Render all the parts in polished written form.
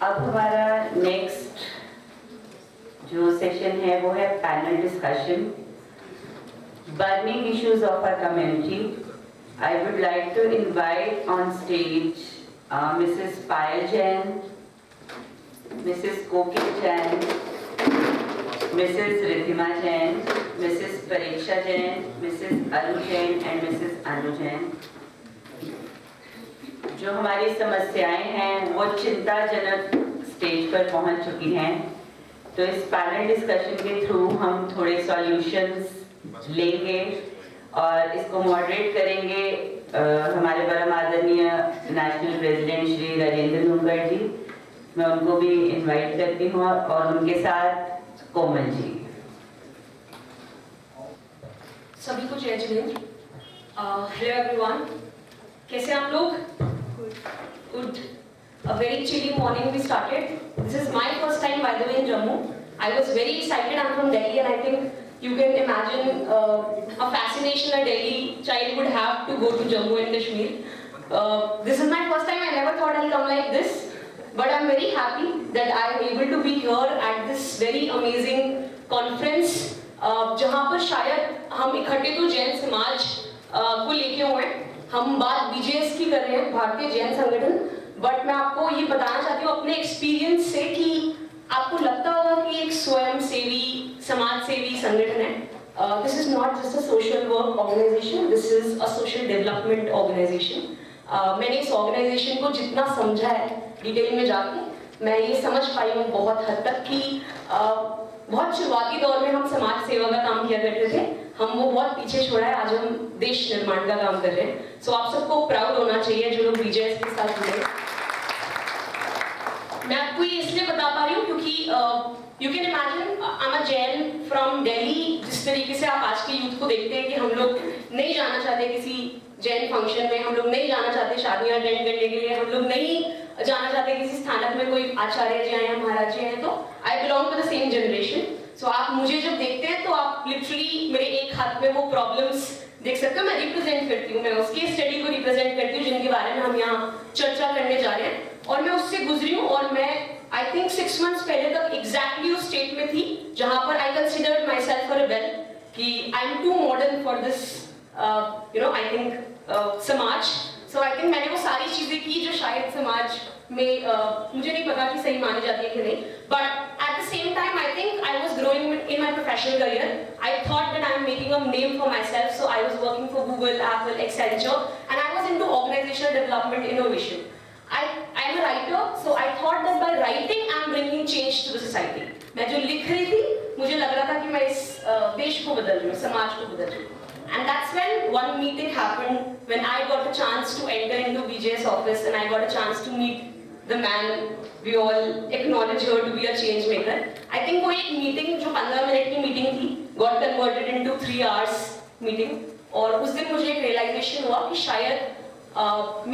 अब हमारा नेक्स्ट जो सेशन है वो है panel discussion, burning issues of our community. I would like to invite on stage Mrs Payal Jain, Mrs Kokil Jain, Mrs Ridhima Jain, Mrs Pariksha Jain, Mrs Anu Jain and Mrs Anu Jain. जो हमारी समस्याएं हैं वो चिंताजनक स्टेज पर पहुंच चुकी हैं, तो इस पैनल डिस्कशन के थ्रू हम थोड़े सॉल्यूशंस लेंगे और इसको मॉडरेट करेंगे हमारे परम आदरणीय नेशनल प्रेसिडेंट श्री राजेंद्र धुनखड़ जी। मैं उनको भी इनवाइट करती हूँ और उनके साथ कोमल जी। सभी को जय जिनेंद्र। हेलो एवरीवन, कैसे आप लोग? Good. A very chilly morning we started. This is my first time, by the way, in Jammu. I was very excited. I'm from Delhi, and I think you can imagine a fascination a Delhi child would have to go to Jammu and Kashmir. This is my first time. I never thought I'll come like this, but I'm very happy that I'm able to be here at this very amazing conference. जहाँ पर शायद हम इकट्ठे तो जैन समाज को लेके हुए हैं। हम बात बीजेएस की कर रहे हैं, भारतीय जैन संगठन, बट मैं आपको ये बताना चाहती हूँ अपने एक्सपीरियंस से कि आपको लगता होगा कि एक स्वयं सेवी समाज सेवी संगठन है। This is not just a social work organization, this is a social development organization. मैंने इस ऑर्गेनाइजेशन को जितना समझा है डिटेल में जाके, मैं ये समझ पाई हूँ बहुत हद तक कि बहुत शुरुआती दौर में हम समाज सेवा का काम किया करते थे, हम वो बहुत पीछे छोड़ा है, आज हम देश निर्माण का काम कर रहे हैं। सो आप सबको प्राउड होना चाहिए जो लोग बीजेएस के साथ जुड़े। मैं आपको ये इसलिए बता पा रही हूँ क्योंकि you can imagine I am a Jain from Delhi. जिस तरीके से आप आज के यूथ को देखते हैं कि हम लोग नहीं जाना चाहते किसी जैन फंक्शन में, हम लोग नहीं जाना चाहते शादियां अटेंड करने के लिए, हम लोग नहीं जाना चाहते किसी स्थानक में कोई आचार्य जी आए हैं, महाराज जी हैं, तो I belong to the same generation. So आप मुझे जब देखते हैं तो आप लिटरली मेरे एक हाथ में वो प्रॉब्लम्स देख सकते हो। मैं रिप्रेजेंट करती हूँ, मैं उसके स्टडी को रिप्रेजेंट करती हूँ जिनके बारे में हम यहाँ चर्चा करने जा रहे हैं, और मैं उससे गुजरी हूँ। और मैं आई थिंक 6 मंथ्स पहले तक एग्जैक्टली उस स्टेट में थी जहाँ पर I considered myself for a bell कि I am too modern for this I think समाज। सो आई थिंक मैंने वो सारी चीजें की जो शायद समाज में मुझे नहीं पता कि सही मानी जाती है कि नहीं, but at the same time I think I was growing in my professional career. I thought that I am making a name for myself, so I was working for Google, Apple, Accenture, and I was into organizational development innovation. I am a writer, so I thought that by writing I am bringing change to the society. मैं जो लिख रही थी मुझे लग रहा था कि मैं इस देश को बदल रही हूँ, समाज को बदल रही हूँ। And that's when one meeting happened when I got a chance to enter into BJ's office and I got a chance to meet the man we all acknowledge her to be a change maker. I think वो एक meeting जो 15 minute की meeting थी got converted into 3 hours meeting, और उस दिन मुझे एक रियलाइजेशन हुआ कि शायद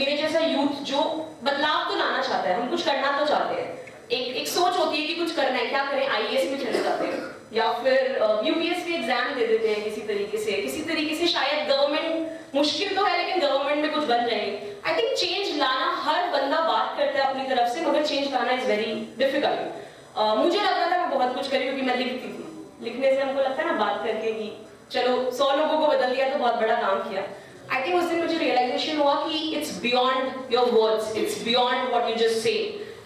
मेरे जैसा यूथ जो बदलाव तो लाना चाहता है, हम कुछ करना तो चाहते हैं, एक सोच होती है कि कुछ करना है, क्या करें, आईएएस में चले जाते हैं या फिर यूपीएससी एग्जाम दे देते हैं किसी तरीके से शायद गवर्नमेंट मुश्किल तो है लेकिन गवर्नमेंट में कुछ बन जाएंगे। आई थिंक चेंज लाना हर बंदा बात करता है अपनी तरफ से, मगर चेंज लाना इज वेरी डिफिकल्ट। मुझे लग रहा था मैं बहुत कुछ करी क्योंकि मैं लिखती थी, लिखने से हमको लगता है ना बात करके कि चलो 100 लोगों को बदल दिया तो बहुत बड़ा काम किया। आई थिंक उस दिन मुझे रियलाइजेशन हुआ कि it's beyond your words, it's beyond what you just say,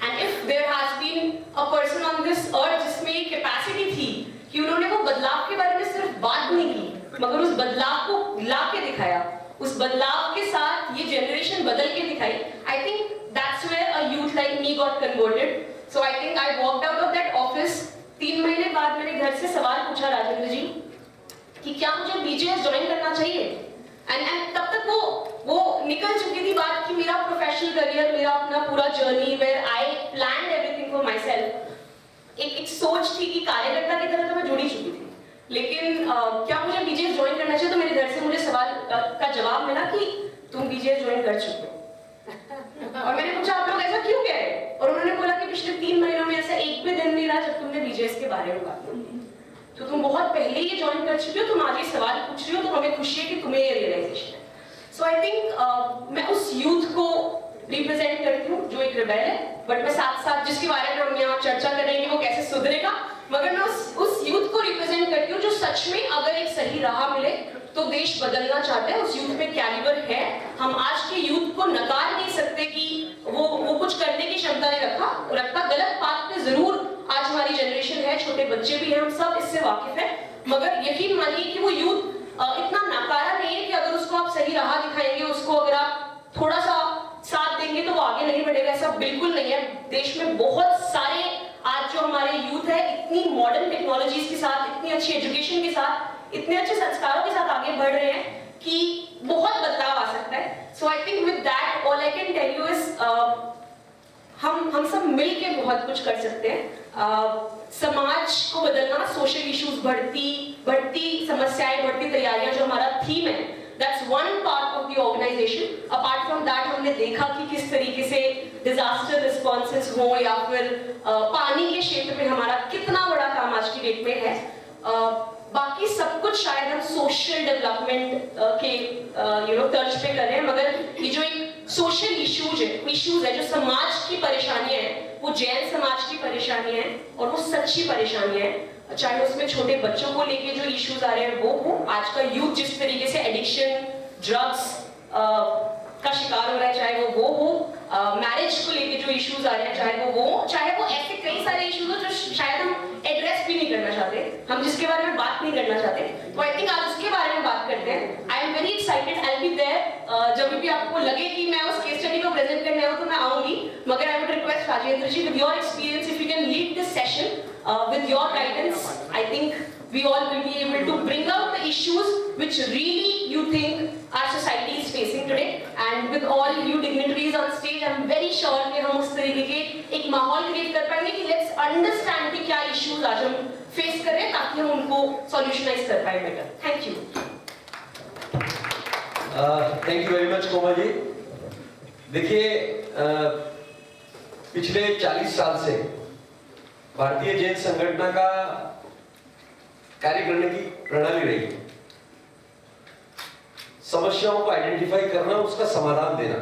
and if there has been a person on this earth जिसमें कैपेसिटी थी कि उन्होंने वो बदलाव के बारे में सिर्फ बात नहीं की मगर उस बदलाव को ला के दिखाया, उस बदलाव के साथ ये जनरेशन बदल के दिखाई, I think that's where a youth like me got converted. So I think I walked out of that office. 3 महीने बाद मैंने घर से सवाल पूछा राजेंद्र जी कि क्या मुझे बीजेएस ज्वाइन करना चाहिए, एंड तब तक वो निकल चुकी थी बात कि मेरा प्रोफेशनल करियर, मेरा अपना पूरा journey where I planned everything for my self, एक सोच थी कि कार्यकर्ता की तरह तो मैं जुड़ी चुकी थी, लेकिन क्या मुझे बीजेएस ज्वाइन करना चाहिए। तो मेरे घर से मुझे सवाल का जवाब मिला कि तुम बीजेएस ज्वाइन कर चुके हो। और मैंने पूछा आप लोग ऐसा क्यों कह रहे हैं, और उन्होंने बोला कि पिछले 3 महीनों में ऐसा एक भी दिन नहीं रहा जब तुमने बीजेएस के बारे में बात की, तो तुम बहुत पहले ये ज्वाइन कर चुके हो, तुम आज ये सवाल पूछ रही हो, तो हमें खुशी है कि तुम्हें ये रियलाइजेशन है। सो आई थिंक मैं उस यूथ को रिप्रेजेंट करती हूँ जो एक रिबेल है, बट मैं साथ साथ जिसके बारे में हम यहाँ चर्चा कर रहे हैं कि वो कैसे सुधरेगा, मगर मैं उस यूथ को रिप्रेजेंट करती हूँ जो सच में अगर एक सही राह मिले तो देश बदलना चाहते हैं। उस यूथ में कैलिबर है, हम आज के यूथ को नकार नहीं सकते कि वो कुछ करने की क्षमता नहीं रखता, गलत पाथ पे जरूर आज हमारी जनरेशन है, छोटे बच्चे भी हैं, हम सब इससे वाकिफ है, मगर यकीन मानिए कि वो यूथ इतना नकारा नहीं है कि अगर उसको आप सही राह दिखाएंगे, उसको अगर आप थोड़ा सा साथ देंगे तो वो आगे नहीं बढ़ेगा, ऐसा बिल्कुल नहीं है। देश में बहुत सारे आज जो हमारे यूथ है इतनी मॉडर्न टेक्नोलॉजीज के साथ, इतनी अच्छी एजुकेशन के साथ, इतने अच्छे संस्कारों के साथ आगे बढ़ रहे हैं कि बहुत बदलाव आ सकता है। So I think with that all I can tell you is हम सब मिल के बहुत कुछ कर सकते हैं। समाज को बदलना, सोशल इश्यूज, बढ़ती समस्याएं, बढ़ती तैयारियां जो हमारा थीम है, that's one part of the organization. Apart from that हमने देखा कि किस तरीके से डिजास्टर रिस्पॉन्सेज हो या फिर पानी के क्षेत्र में हमारा कितना बड़ा काम आज की डेट में है। बाकी सब कुछ शायद हम सोशल डेवलपमेंट के तर्ज पे कर रहे हैं, मगर ये जो एक सोशल इश्यूज है जो समाज की परेशानियां हैं, वो जैन समाज की परेशानियां हैं और वो सच्ची परेशानियां हैं, चाहे उसमें छोटे बच्चों को लेके जो इश्यूज आ रहे हैं वो हो, आज का यूथ जिस तरीके से एडिक्शन, ड्रग्स का शिकार हो रहा है, चाहे वो हो, मैरिज को लेके जो इश्यूज आ रहे हैं चाहे वो ऐसे कई सारे इश्यूज हो जो शायद हम एड्रेस भी नहीं करना चाहते, हम जिसके बारे में बात नहीं करना चाहते। तो आई थिंक आज उसके बारे में बात करते हैं। I am very excited, I will be there. जब भी आपको लगे कि मैं उस केस स्टडी को प्रेजेंट करने आऊँ तो मैं आऊंगी, मगर I would request Rajendra ji with your experience if you can lead this session with your guidance, I think we all will be able to bring out the issues which really you think our society is facing today, and with all you dignitaries on stage, I'm very sure कि हम उस तरीके के एक माहौल create कर पाएंगे कि let's understand कि क्या issues आज हम face कर रहे हैं ताकि हम उनको solutionize कर पाए better. Thank you. Thank you very much Komal ji. देखिए पिछले 40 साल से भारतीय जैन संगठन का कार्य करने की प्रणाली रही है, समस्याओं को आइडेंटिफाई करना, उसका समाधान देना,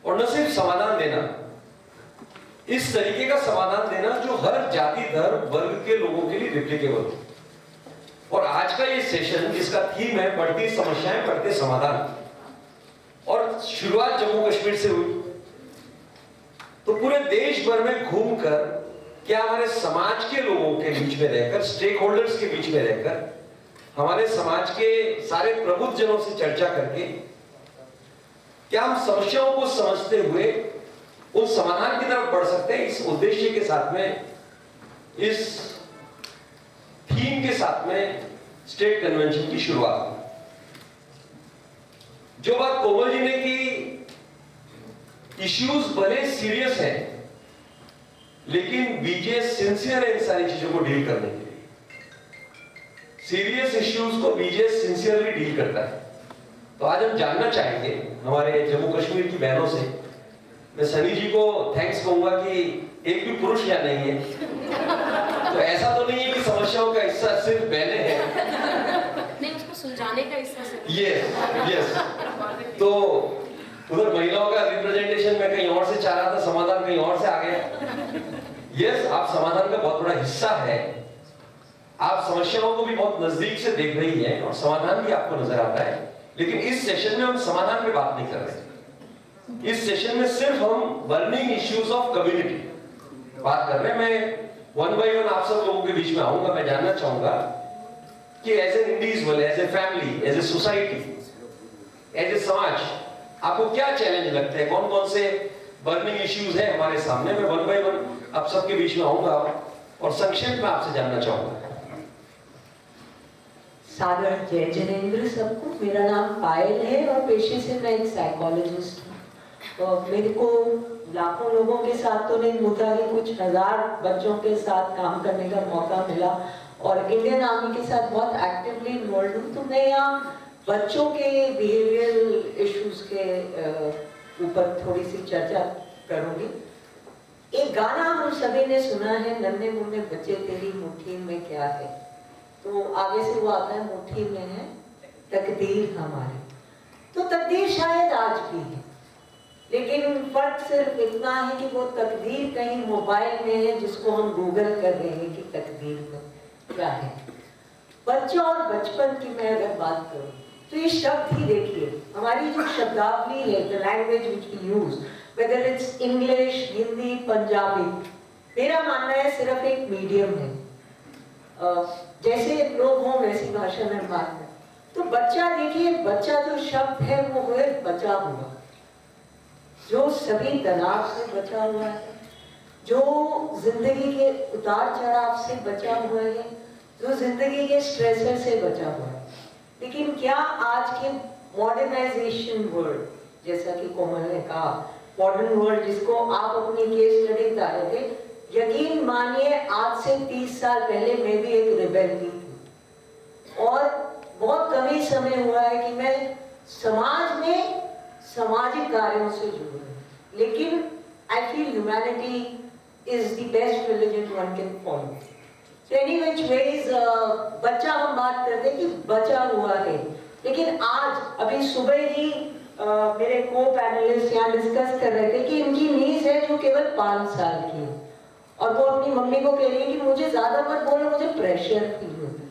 और न सिर्फ समाधान देना, इस तरीके का समाधान देना जो हर जाति, धर्म, वर्ग के लोगों के लिए रिप्लिकेबल हो। और आज का ये सेशन जिसका थीम है बढ़ती समस्याएं, बढ़ते समाधान, और शुरुआत जम्मू कश्मीर से हुई, तो पूरे देश भर में घूमकर क्या हमारे समाज के लोगों के बीच में रहकर, स्टेक होल्डर्स के बीच में रहकर, हमारे समाज के सारे प्रबुद्ध जनों से चर्चा करके क्या हम समस्याओं को समझते हुए उन समाधान की तरफ बढ़ सकते हैं, इस उद्देश्य के साथ में, इस थीम के साथ में स्टेट कन्वेंशन की शुरुआत। जो बात कोमल जी ने की, इश्यूज भले सीरियस है लेकिन बीजेएस सिंसियर है इन सारी चीजों को डील करने के लिए। सीरियस इश्यूज को बीजेएस सिंसियरली डील करता है। तो आज हम जानना चाहेंगे हमारे जम्मू कश्मीर की बहनों से, मैं सनी जी को थैंक्स कहूंगा कि एक भी पुरुष यहाँ नहीं है, तो ऐसा तो नहीं है कि समस्याओं का हिस्सा सिर्फ बहनें हैं, नहीं उसको सुलझाने का हिस्सा सिर्फ। यस। तो उधर महिलाओं का रिप्रेजेंटेशन में कहीं और से चाह रहा था, समाधान कहीं और से आ गया। यस, आप समाधान का बहुत बड़ा हिस्सा है, आप समस्याओं को भी बहुत नजदीक से देख रही हैं और समाधान भी आपको नजर आता है, लेकिन इस सेशन में हम समाधान पे बात नहीं कर रहे। इस सेशन में सिर्फ हम बर्निंग इश्यूज ऑफ कम्युनिटी बात कर रहे हैं। मैं वन बाय वन आप सब लोगों के बीच में आऊंगा। मैं जानना चाहूंगा कि as a individual, as a family, as a society, as a समाज, आपको क्या चैलेंज लगते हैं, कौन कौन से बर्निंग इश्यूज हैं हमारे सामने। मैं वन बाय वन आप सबके बीच में आऊंगा और संक्षेप में आपसे जानना चाहूंगा। सादर जय जिनेंद्र सबको। मेरा नाम पायल है और पेशे से मैं एक साइकोलॉजिस्ट हूँ। तो मेरे को लाखों लोगों के साथ तो नहीं होता है, कुछ हजार बच्चों के साथ काम करने का मौका मिला और इंडियन आर्मी के साथ बहुत एक्टिवली इन्वॉल्व हूँ। तो मैं यहाँ बच्चों के बिहेवियरल इश्यूज के ऊपर थोड़ी सी चर्चा करूँगी। एक गाना हम सभी ने सुना है, नन्हे मुन्ने बच्चे तेरी मुट्ठी में क्या है, तो आगे से वो आता है मुट्ठी में है तकदीर हमारी। तो तकदीर शायद आज भी है, लेकिन फर्क सिर्फ इतना है कि वो तकदीर कहीं मोबाइल में है, जिसको हम गूगल कर रहे हैं कि तकदीर में क्या है। बच्चा और बचपन की मैं अगर बात करूं तो ये शब्द ही देखिए, हमारी जो शब्दावली है, the language which we use, whether it's English, Hindi, Punjabi, मेरा मानना है सिर्फ एक मीडियम है। जैसे लोग हों वैसी भाषा में बात है। तो बच्चा देखिए, बच्चा जो शब्द है वो है बचा हुआ, जो सभी तनाव से बचा हुआ है, जो जिंदगी के उतार चढ़ाव से बचा हुआ है, जो जिंदगी के स्ट्रेसर से बचा हुआ है। लेकिन क्या आज के मॉडर्नाइजेशन वर्ल्ड, जैसा कि कोमल ने कहा, मॉडर्न वर्ल्ड जिसको आप अपनी केस स्टडी बता रहे थे, यकीन मानिए आज से 30 साल पहले मैं भी एक रिबेल थी और बहुत कम ही समय हुआ है कि मैं समाज में सामाजिक कार्यों से जुड़ रही हूँ। लेकिन I feel humanity is the best religion one can follow. Any which ways, बच्चा हम बात करते हैं कि बचा हुआ है, लेकिन आज अभी सुबह ही मेरे को पैनलिस्ट यहाँ डिस्कस कर रहे थे कि इनकी नीस है जो केवल 5 साल की है और वो अपनी मम्मी को कह रही है कि मुझे ज्यादा मत बोलो, मुझे प्रेशर फील होता है।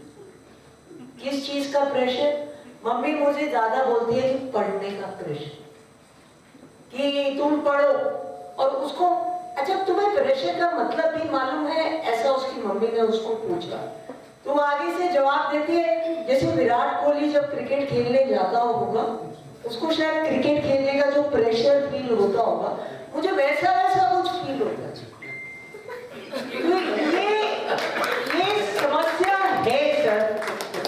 किस चीज का प्रेशर? मम्मी मुझे ज्यादा बोलती है कि पढ़ने का प्रेशर, कि तुम पढ़ो। और उसको, अच्छा तुम्हें प्रेशर का मतलब भी मालूम है? ऐसा उसकी मम्मी ने उसको पूछा तो आगे से जवाब देती है जैसे विराट कोहली जब क्रिकेट खेलने जाता होगा, उसको शायद क्रिकेट खेलने का जो प्रेशर फील होता होगा, मुझे वैसा वैसा कुछ फील होता है। ये समस्या है सर,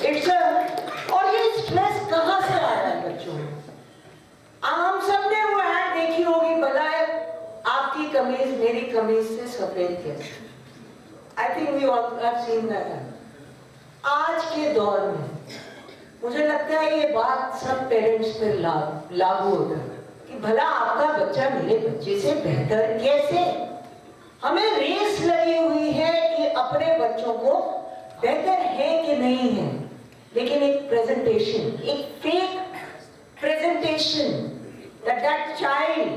इट्स और ये स्ट्रेस कहाँ से आ रहा है बच्चों में? हम सब ने वो ऐड देखी होगी, भला है आपकी कमीज मेरी कमीज से सफेद कैसे? I think we all have seen that. आज के दौर में मुझे लगता है ये बात सब पेरेंट्स पे लागू होता है कि भला आपका बच्चा मेरे बच्चे से बेहतर कैसे? हमें रेस लगी हुई है कि अपने बच्चों को बेहतर है कि नहीं है, लेकिन एक प्रेजेंटेशन, एक fake presentation that child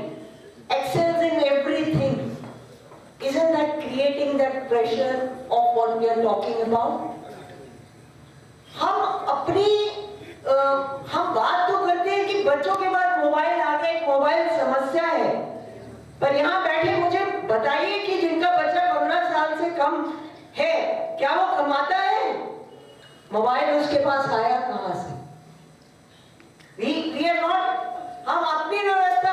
excels in everything, isn't that creating that pressure of what we are talking about? हम बात तो करते हैं कि बच्चों के पास मोबाइल आ गए, मोबाइल समस्या है, पर यहाँ बैठे मुझे बताइए कि जिनका बच्चा 15 साल से कम है, क्या वो कमाता है? मोबाइल उसके पास आया कहाँ से? We are not, हम अपनी व्यवस्था,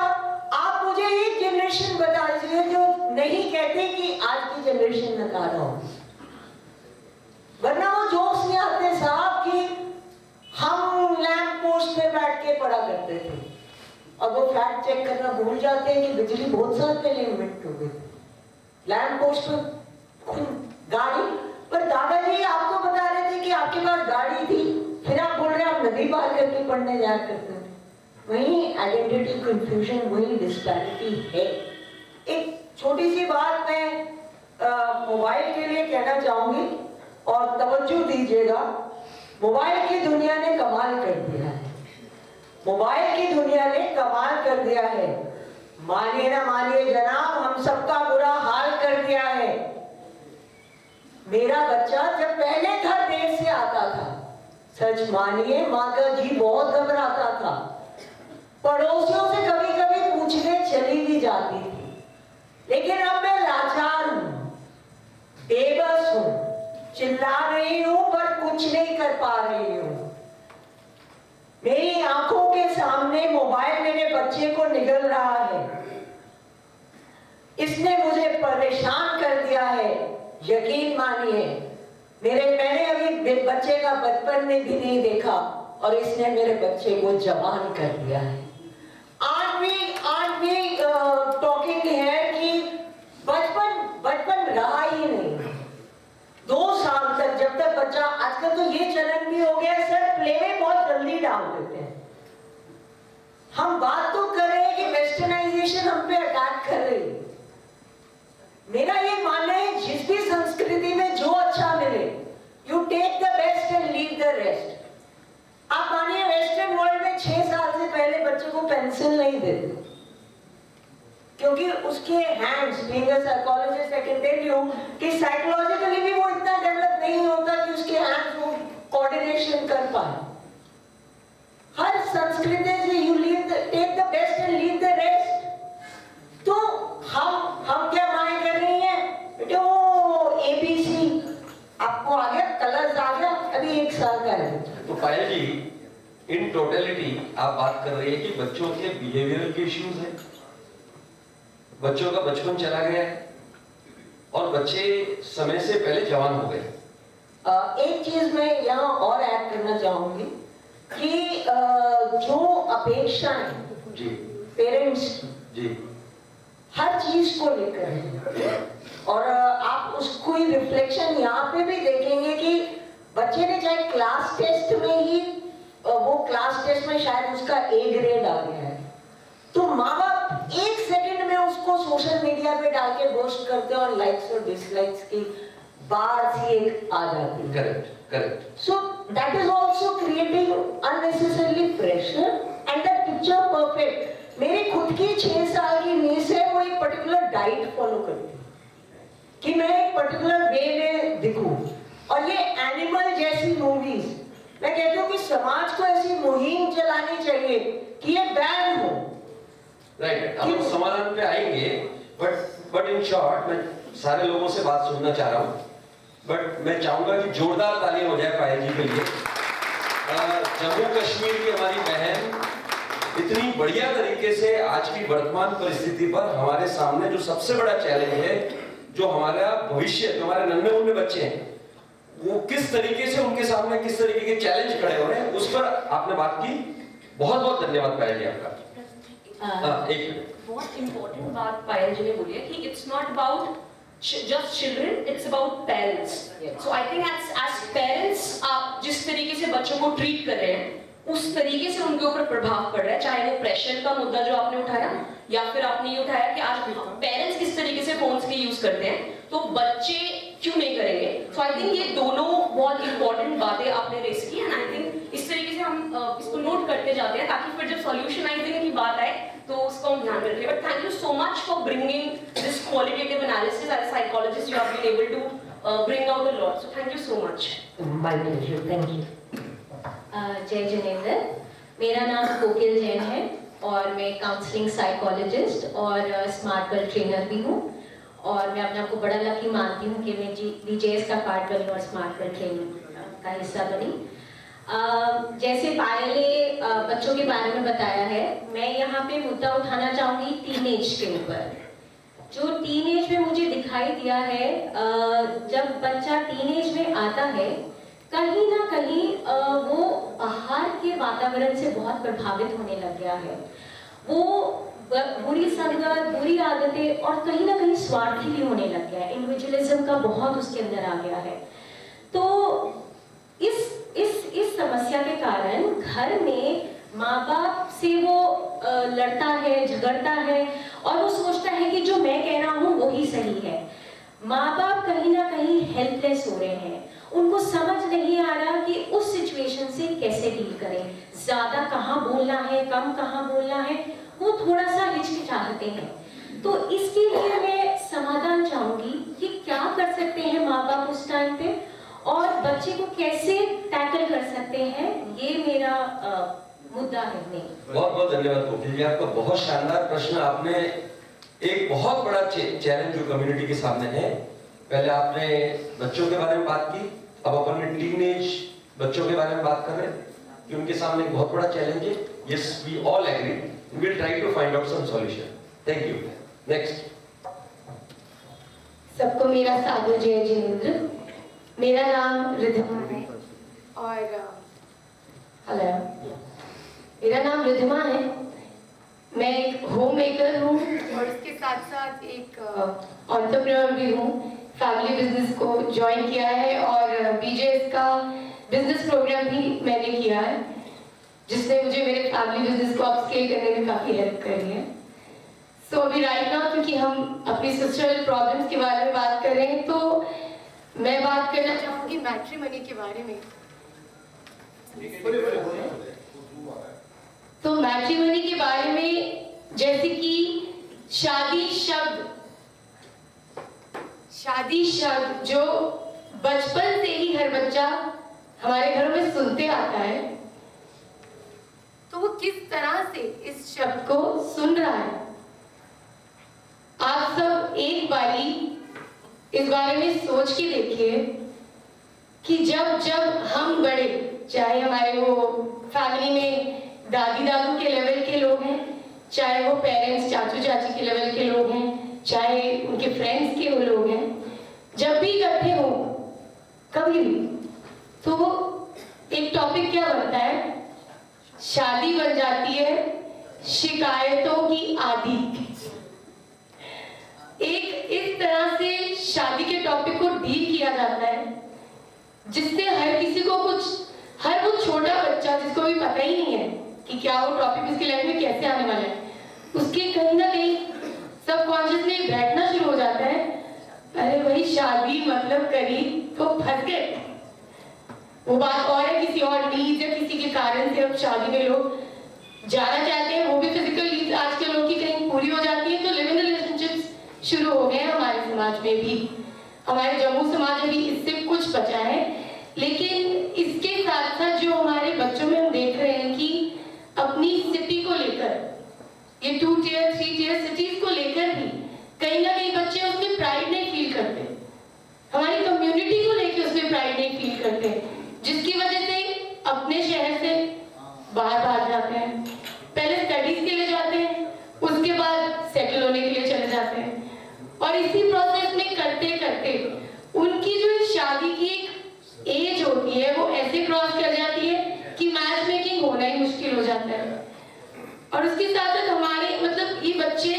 आप मुझे एक जनरेशन बता दीजिए जो नहीं कहते कि आज की जनरेशन नकारा हो, वरना वो जोक्स नहीं आते साहब कि हम लैंप पोस्ट पे बैठ के पढ़ा करते थे और वो फैक्ट चेक करना भूल जाते हैं कि बिजली बहुत साल पहले इन्वेंट हो गई। लैंप पोस्ट पे गाड़ी, पर दादाजी आपको बता रहे थे कि आपके पास गाड़ी थी, फिर आप बोल रहे हैं आप नदी पार करके पढ़ने जाया करते थे। वही आइडेंटिटी कंफ्यूजन, वही डिस्पैरिटी है। एक छोटी सी बात मैं मोबाइल के लिए कहना चाहूंगी और तवज्जो दीजिएगा। मोबाइल की दुनिया ने कमाल कर दिया है, मोबाइल की दुनिया ने कमाल कर दिया है। मानिए ना मानिए जनाब, हम सबका बुरा हाल कर दिया है। मेरा बच्चा जब पहले घर देर से आता था, सच मानिए माता जी बहुत घबराता था, पड़ोसियों से कभी कभी पूछने चली भी जाती थी। लेकिन अब मैं लाचार हूं, बेबस हूं, चिल्ला रही हूं पर कुछ नहीं कर पा रही हूं। मेरी आंखों के सामने मोबाइल मेरे बच्चे को निगल रहा है, इसने मुझे परेशान कर दिया है। यकीन मानिए मैंने अभी बच्चे का बचपन में भी नहीं देखा और इसने मेरे बच्चे को जवान कर दिया है। आज भी टॉकिंग है कि बचपन रहा ही नहीं। 2 साल तक जब तक बच्चा, आजकल तो ये चलन भी हो गया सर, प्ले में बहुत जल्दी डाल देते हैं। हम बात तो कर रहे हैं कि वेस्टर्नाइजेशन हम पे अटैक कर रही है। मेरा ये मानना है जिस भी संस्कृति में जो अच्छा मिले, you take the best and leave the rest. आप मानिए वेस्टर्न वर्ल्ड में 6 साल से पहले बच्चे को पेंसिल नहीं देते, क्योंकि उसके hands, being a psychologist I can tell you कि साइकोलॉजिकली भी वो इतना डेवलप नहीं होता कि उसके हैंड्स वो कोऑर्डिनेशन कर पाए। हर संस्कृति से you take the best and leave the rest. तो हम क्या मांग कर रही हैं बेटे, वो ABC आपको आ गया, कलर्स आ गया, अभी 1 साल का है। तो पायल जी, इन टोटलिटी आप बात कर रही है कि बच्चों के बिहेवियरल के इश्यूज हैं, बच्चों का बचपन चला गया है और बच्चे समय से पहले जवान हो गए। एक चीज मैं यहाँ और ऐड करना चाहूंगी कि जो अपेक्षाएं जी पेरेंट्स जी हर चीज को लेकर है, और आप उसको ही रिफ्लेक्शन यहाँ पे भी देखेंगे कि बच्चे ने चाहे क्लास टेस्ट में ही, वो क्लास टेस्ट में शायद उसका A ग्रेड आ गया है, तो माँ बाप 1 सेकंड में उसको सोशल मीडिया पे डाल के पोस्ट करते हैं और लाइक्स और डिसलाइक्स की बार सी एक आ जाती है। Correct correct. So that is also creating unnecessarily pressure and the picture perfect. मेरी खुद की 6 साल की नीस है, वो एक पर्टिकुलर डाइट फॉलो करती है कि मैं एक पर्टिकुलर वे में दिखूं, और ये एनिमल जैसी मूवीज, मैं कहती हूँ कि समाज को ऐसी मुहिम चलानी चाहिए कि ये बैन हो। राइट, हम समाधान पे आएंगे, बट इन शॉर्ट मैं सारे लोगों से बात सुनना चाह रहा हूँ, बट मैं चाहूंगा कि जोरदार ताली हो जाए पायल जी के लिए। जम्मू कश्मीर की हमारी बहन इतनी बढ़िया तरीके से आज की वर्तमान परिस्थिति पर हमारे सामने जो सबसे बड़ा चैलेंज है, जो हमारा भविष्य, जो हमारे नन्हे मुन्ने बच्चे हैं, वो किस तरीके से उनके सामने किस तरीके के चैलेंज खड़े हो रहे हैं, उस पर आपने बात की। बहुत बहुत धन्यवाद पायल जी आपका। एक बहुत इम्पोर्टेंट बात पायल जी ने बोली है कि it's not about just children, it's about parents. So I think as parents आप जिस तरीके से बच्चों को ट्रीट कर रहे हैं, उस तरीके से उनके ऊपर प्रभाव पड़ रहा है, चाहे वो प्रेशर का मुद्दा जो आपने उठाया, या फिर आपने ये उठाया कि आज पेरेंट्स किस तरीके से फोन्स के यूज करते हैं, तो बच्चे क्यों नहीं करेंगे। सो आई थिंक ये दोनों बहुत इंपॉर्टेंट बातें आपने रेस की, एंड आई थिंक इस तरीके से हम इसको नोट करते जाते हैं ताकि फिर जब सॉल्यूशनाइजिंग की बात आए तो उसको हम ध्यान रखें। But thank you so much for bringing this qualitative analysis as a psychologist, you have been able to bring out a lot, so thank you so much. My pleasure, thank you. जय जिनेंद्र, मेरा नाम कोकिल जैन है और मैं counselling psychologist और smart girl trainer भी हूँ, और मैं अपने आप को बड़ा लकी मानती हूँ कि मैं DJS का पार्ट बनी और स्मार्ट गर्ल ट्रेनिंग का हिस्सा बनी। जैसे पायल ने बच्चों के बारे में बताया है, मैं यहाँ पे मुद्दा उठाना चाहूँगी टीनेज के ऊपर। जो टीनेज में मुझे दिखाई दिया है, जब बच्चा टीनेज में आता है, कहीं ना कहीं वो बाहर के वातावरण से बहुत प्रभावित होने लग गया है। वो बुरी संगत, बुरी आदतें और कहीं ना कहीं स्वार्थी भी होने लग गया है, इंडिविजुअलिज्म का बहुत उसके अंदर आ गया है। तो इस समस्या के कारण घर में माँ बाप से वो लड़ता है, झगड़ता है, और वो सोचता है कि जो मैं कह रहा हूँ वही सही है। माँ बाप कहीं ना कहीं हेल्पलेस हो रहे हैं, उनको समझ नहीं आ रहा कि उस सिचुएशन से कैसे डील करें, ज्यादा कहाँ बोलना है, कम कहाँ बोलना है, वो थोड़ा सा हिचकिचाते हैं। तो इसके लिए मैं समाधान चाहूंगी कि क्या कर सकते हैं माँ बाप उस टाइम पे, और बच्चे को कैसे टैकल कर सकते हैं, ये मेरा मुद्दा है। बहुत बहुत धन्यवाद कोकिल जी, आपका बहुत शानदार प्रश्न। आपने एक बहुत बड़ा चैलेंज जो कम्युनिटी के सामने है, पहले आपने बच्चों के बारे में बात की, अब अपन टीनेज बच्चों के बारे में बात कर रहे हैं कि उनके सामने एक बहुत बड़ा चैलेंज है। Yes, we all agree, we will try to find out some solution. Thank you. Next. सबको मेरा सादर जय जिनेंद्र, मेरा नाम रिधिमा है और हेलो, मेरा नाम रिधिमा है। मैं एक होम मेकर हूँ और इसके साथ साथ एक एंटरप्रेन्योर भी हूँ। फैमिली बिजनेस को ज्वाइन किया है और BJS का बिजनेस प्रोग्राम भी मैंने किया है, जिसने मुझे मेरे फैमिली बिजनेस को अपस्केल करने में काफ़ी हेल्प करी है। सो अभी राइट नाउ, क्योंकि हम अपनी सोशल प्रॉब्लम्स के बारे में बात कर रहे हैं, तो मैं बात करना चाहूँगी मैट्रिमनी के बारे में। तो मैट्रिमनी के बारे में, जैसे कि शादी शब्द जो बचपन से ही हर बच्चा हमारे घरों में सुनते आता है, तो वो किस तरह से इस शब्द को सुन रहा है। आप सब एक बारी इस बारे में सोच के देखिए कि जब जब हम बड़े, चाहे हमारे वो फैमिली में दादी दादू के लेवल के लोग हैं, चाहे वो पेरेंट्स चाचू चाची के लेवल के लोग हैं, चाहे उनके फ्रेंड्स के वो लोग हैं, जब भी इकट्ठे हो कभी भी, तो एक टॉपिक क्या बनता है, शादी बन जाती है शिकायतों की आदि। एक इस तरह से शादी के टॉपिक को डील किया जाता है जिससे हर किसी को कुछ, हर वो छोटा बच्चा जिसको भी पता ही नहीं है कि क्या वो टॉपिक उसकी लाइफ में कैसे आने वाला है, उसके कहीं ना कहीं सबकॉन्शियस में बैठना शुरू हो जाता है, अरे भाई शादी मतलब करी तो फंस गए। वो बात और है, किसी और नीड या किसी के कारण से अब शादी में लोग जाना चाहते हैं, वो भी फिजिकल नीड्स आज के लोग की कहीं पूरी हो जाती है, तो लिव इन रिलेशनशिप्स शुरू हो गए हैं हमारे समाज में भी। हमारे जम्मू समाज अभी इससे कुछ बचा है, लेकिन इसके साथ साथ जो हमारे बच्चों में हम देख रहे हैं कि अपनी सिटी को लेकर, ये 2 टियर 3 टियर सिटीज को लेकर भी कहीं ना कहीं बच्चे उसमें प्राइड नहीं फील करते, हमारी कम्युनिटी को लेकर उसमें प्राइड नहीं फील करते, जिसकी वजह से अपने शहर से बाहर भाग जाते हैं, पहले स्टडीज के लिए जाते हैं, उसके बाद सेटल होने के लिए चले जाते हैं, और इसी प्रोसेस में करते करते उनकी जो शादी की एक एज होती है वो ऐसे क्रॉस कर जाती है कि मैच मेकिंग होना ही मुश्किल हो जाता है। और उसके साथ साथ हमारे मतलब ये बच्चे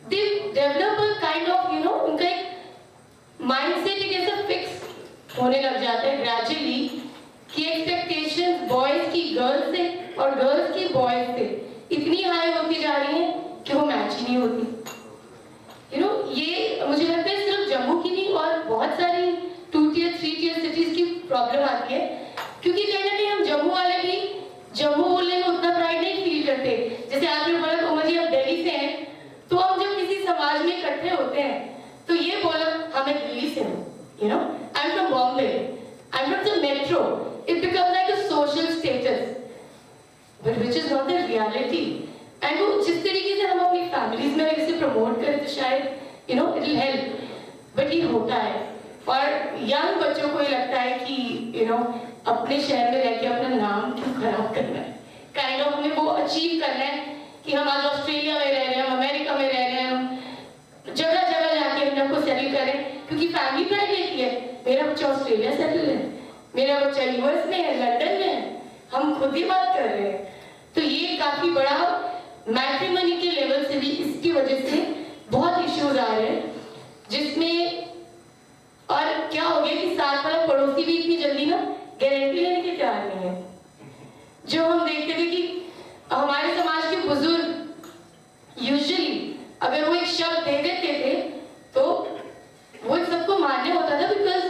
they develop a kind of उनका एक माइंडसेट एक ऐसा फिक्स होने लग जाता है ग्रेजुअली कि एक्सपेक्टेशंस बॉयज की गर्ल्स से और गर्ल्स की बॉयज से इतनी हाई होती जा रही है कि वो मैच ही नहीं होती। ये मुझे लगता है सिर्फ जम्मू की नहीं और बहुत सारी 2 टियर 3 टियर सिटीज की प्रॉब्लम आती है, क्योंकि कहीं ना कहीं हम जम्मू वाले भी जम्मू बोलने में उतना प्राइड नहीं फील करते। जैसे आपने बोला कोमल जी आप दिल्ली से हैं, तो हम जब किसी समाज में इकट्ठे होते हैं तो ये बोला हाँ मैं दिल्ली से हूँ, I am from Bombay, I am from the metro, it becomes like a social status, but which is not the reality. And वो जिस तरीके से हम अपनी फैमिलीज में इसे प्रमोट करें तो शायद इट विल हेल्प, बट ये होता है। और यंग बच्चों को ये लगता है कि अपने शहर में रह के अपना नाम क्यों खराब करना है, काइंड ऑफ हमें वो अचीव करना है कि हम आज ऑस्ट्रेलिया में रह रहे हैं, हम अमेरिका में रह रहे हैं, हम जगह जगह जाके अपने आपको सेटल करें, क्योंकि फैमिली प्राइड लेती है मेरा बच्चा ऑस्ट्रेलिया सेटल है, मेरा बच्चा यूएस में है, लंदन में है, हम खुद ही बात कर रहे हैं। तो ये काफी बड़ा मैट्रिमनी के लेवल से भी इसकी वजह से बहुत इश्यूज आ रहे हैं, जिसमें और क्या हो गया कि साथ वाला पड़ोसी भी इतनी जल्दी ना गारंटी लेने के तैयार नहीं है। जो हम देखते थे कि हमारे समाज के बुजुर्ग यूजुअली अगर वो एक शब्द दे देते थे तो वो सबको मान्य होता था, because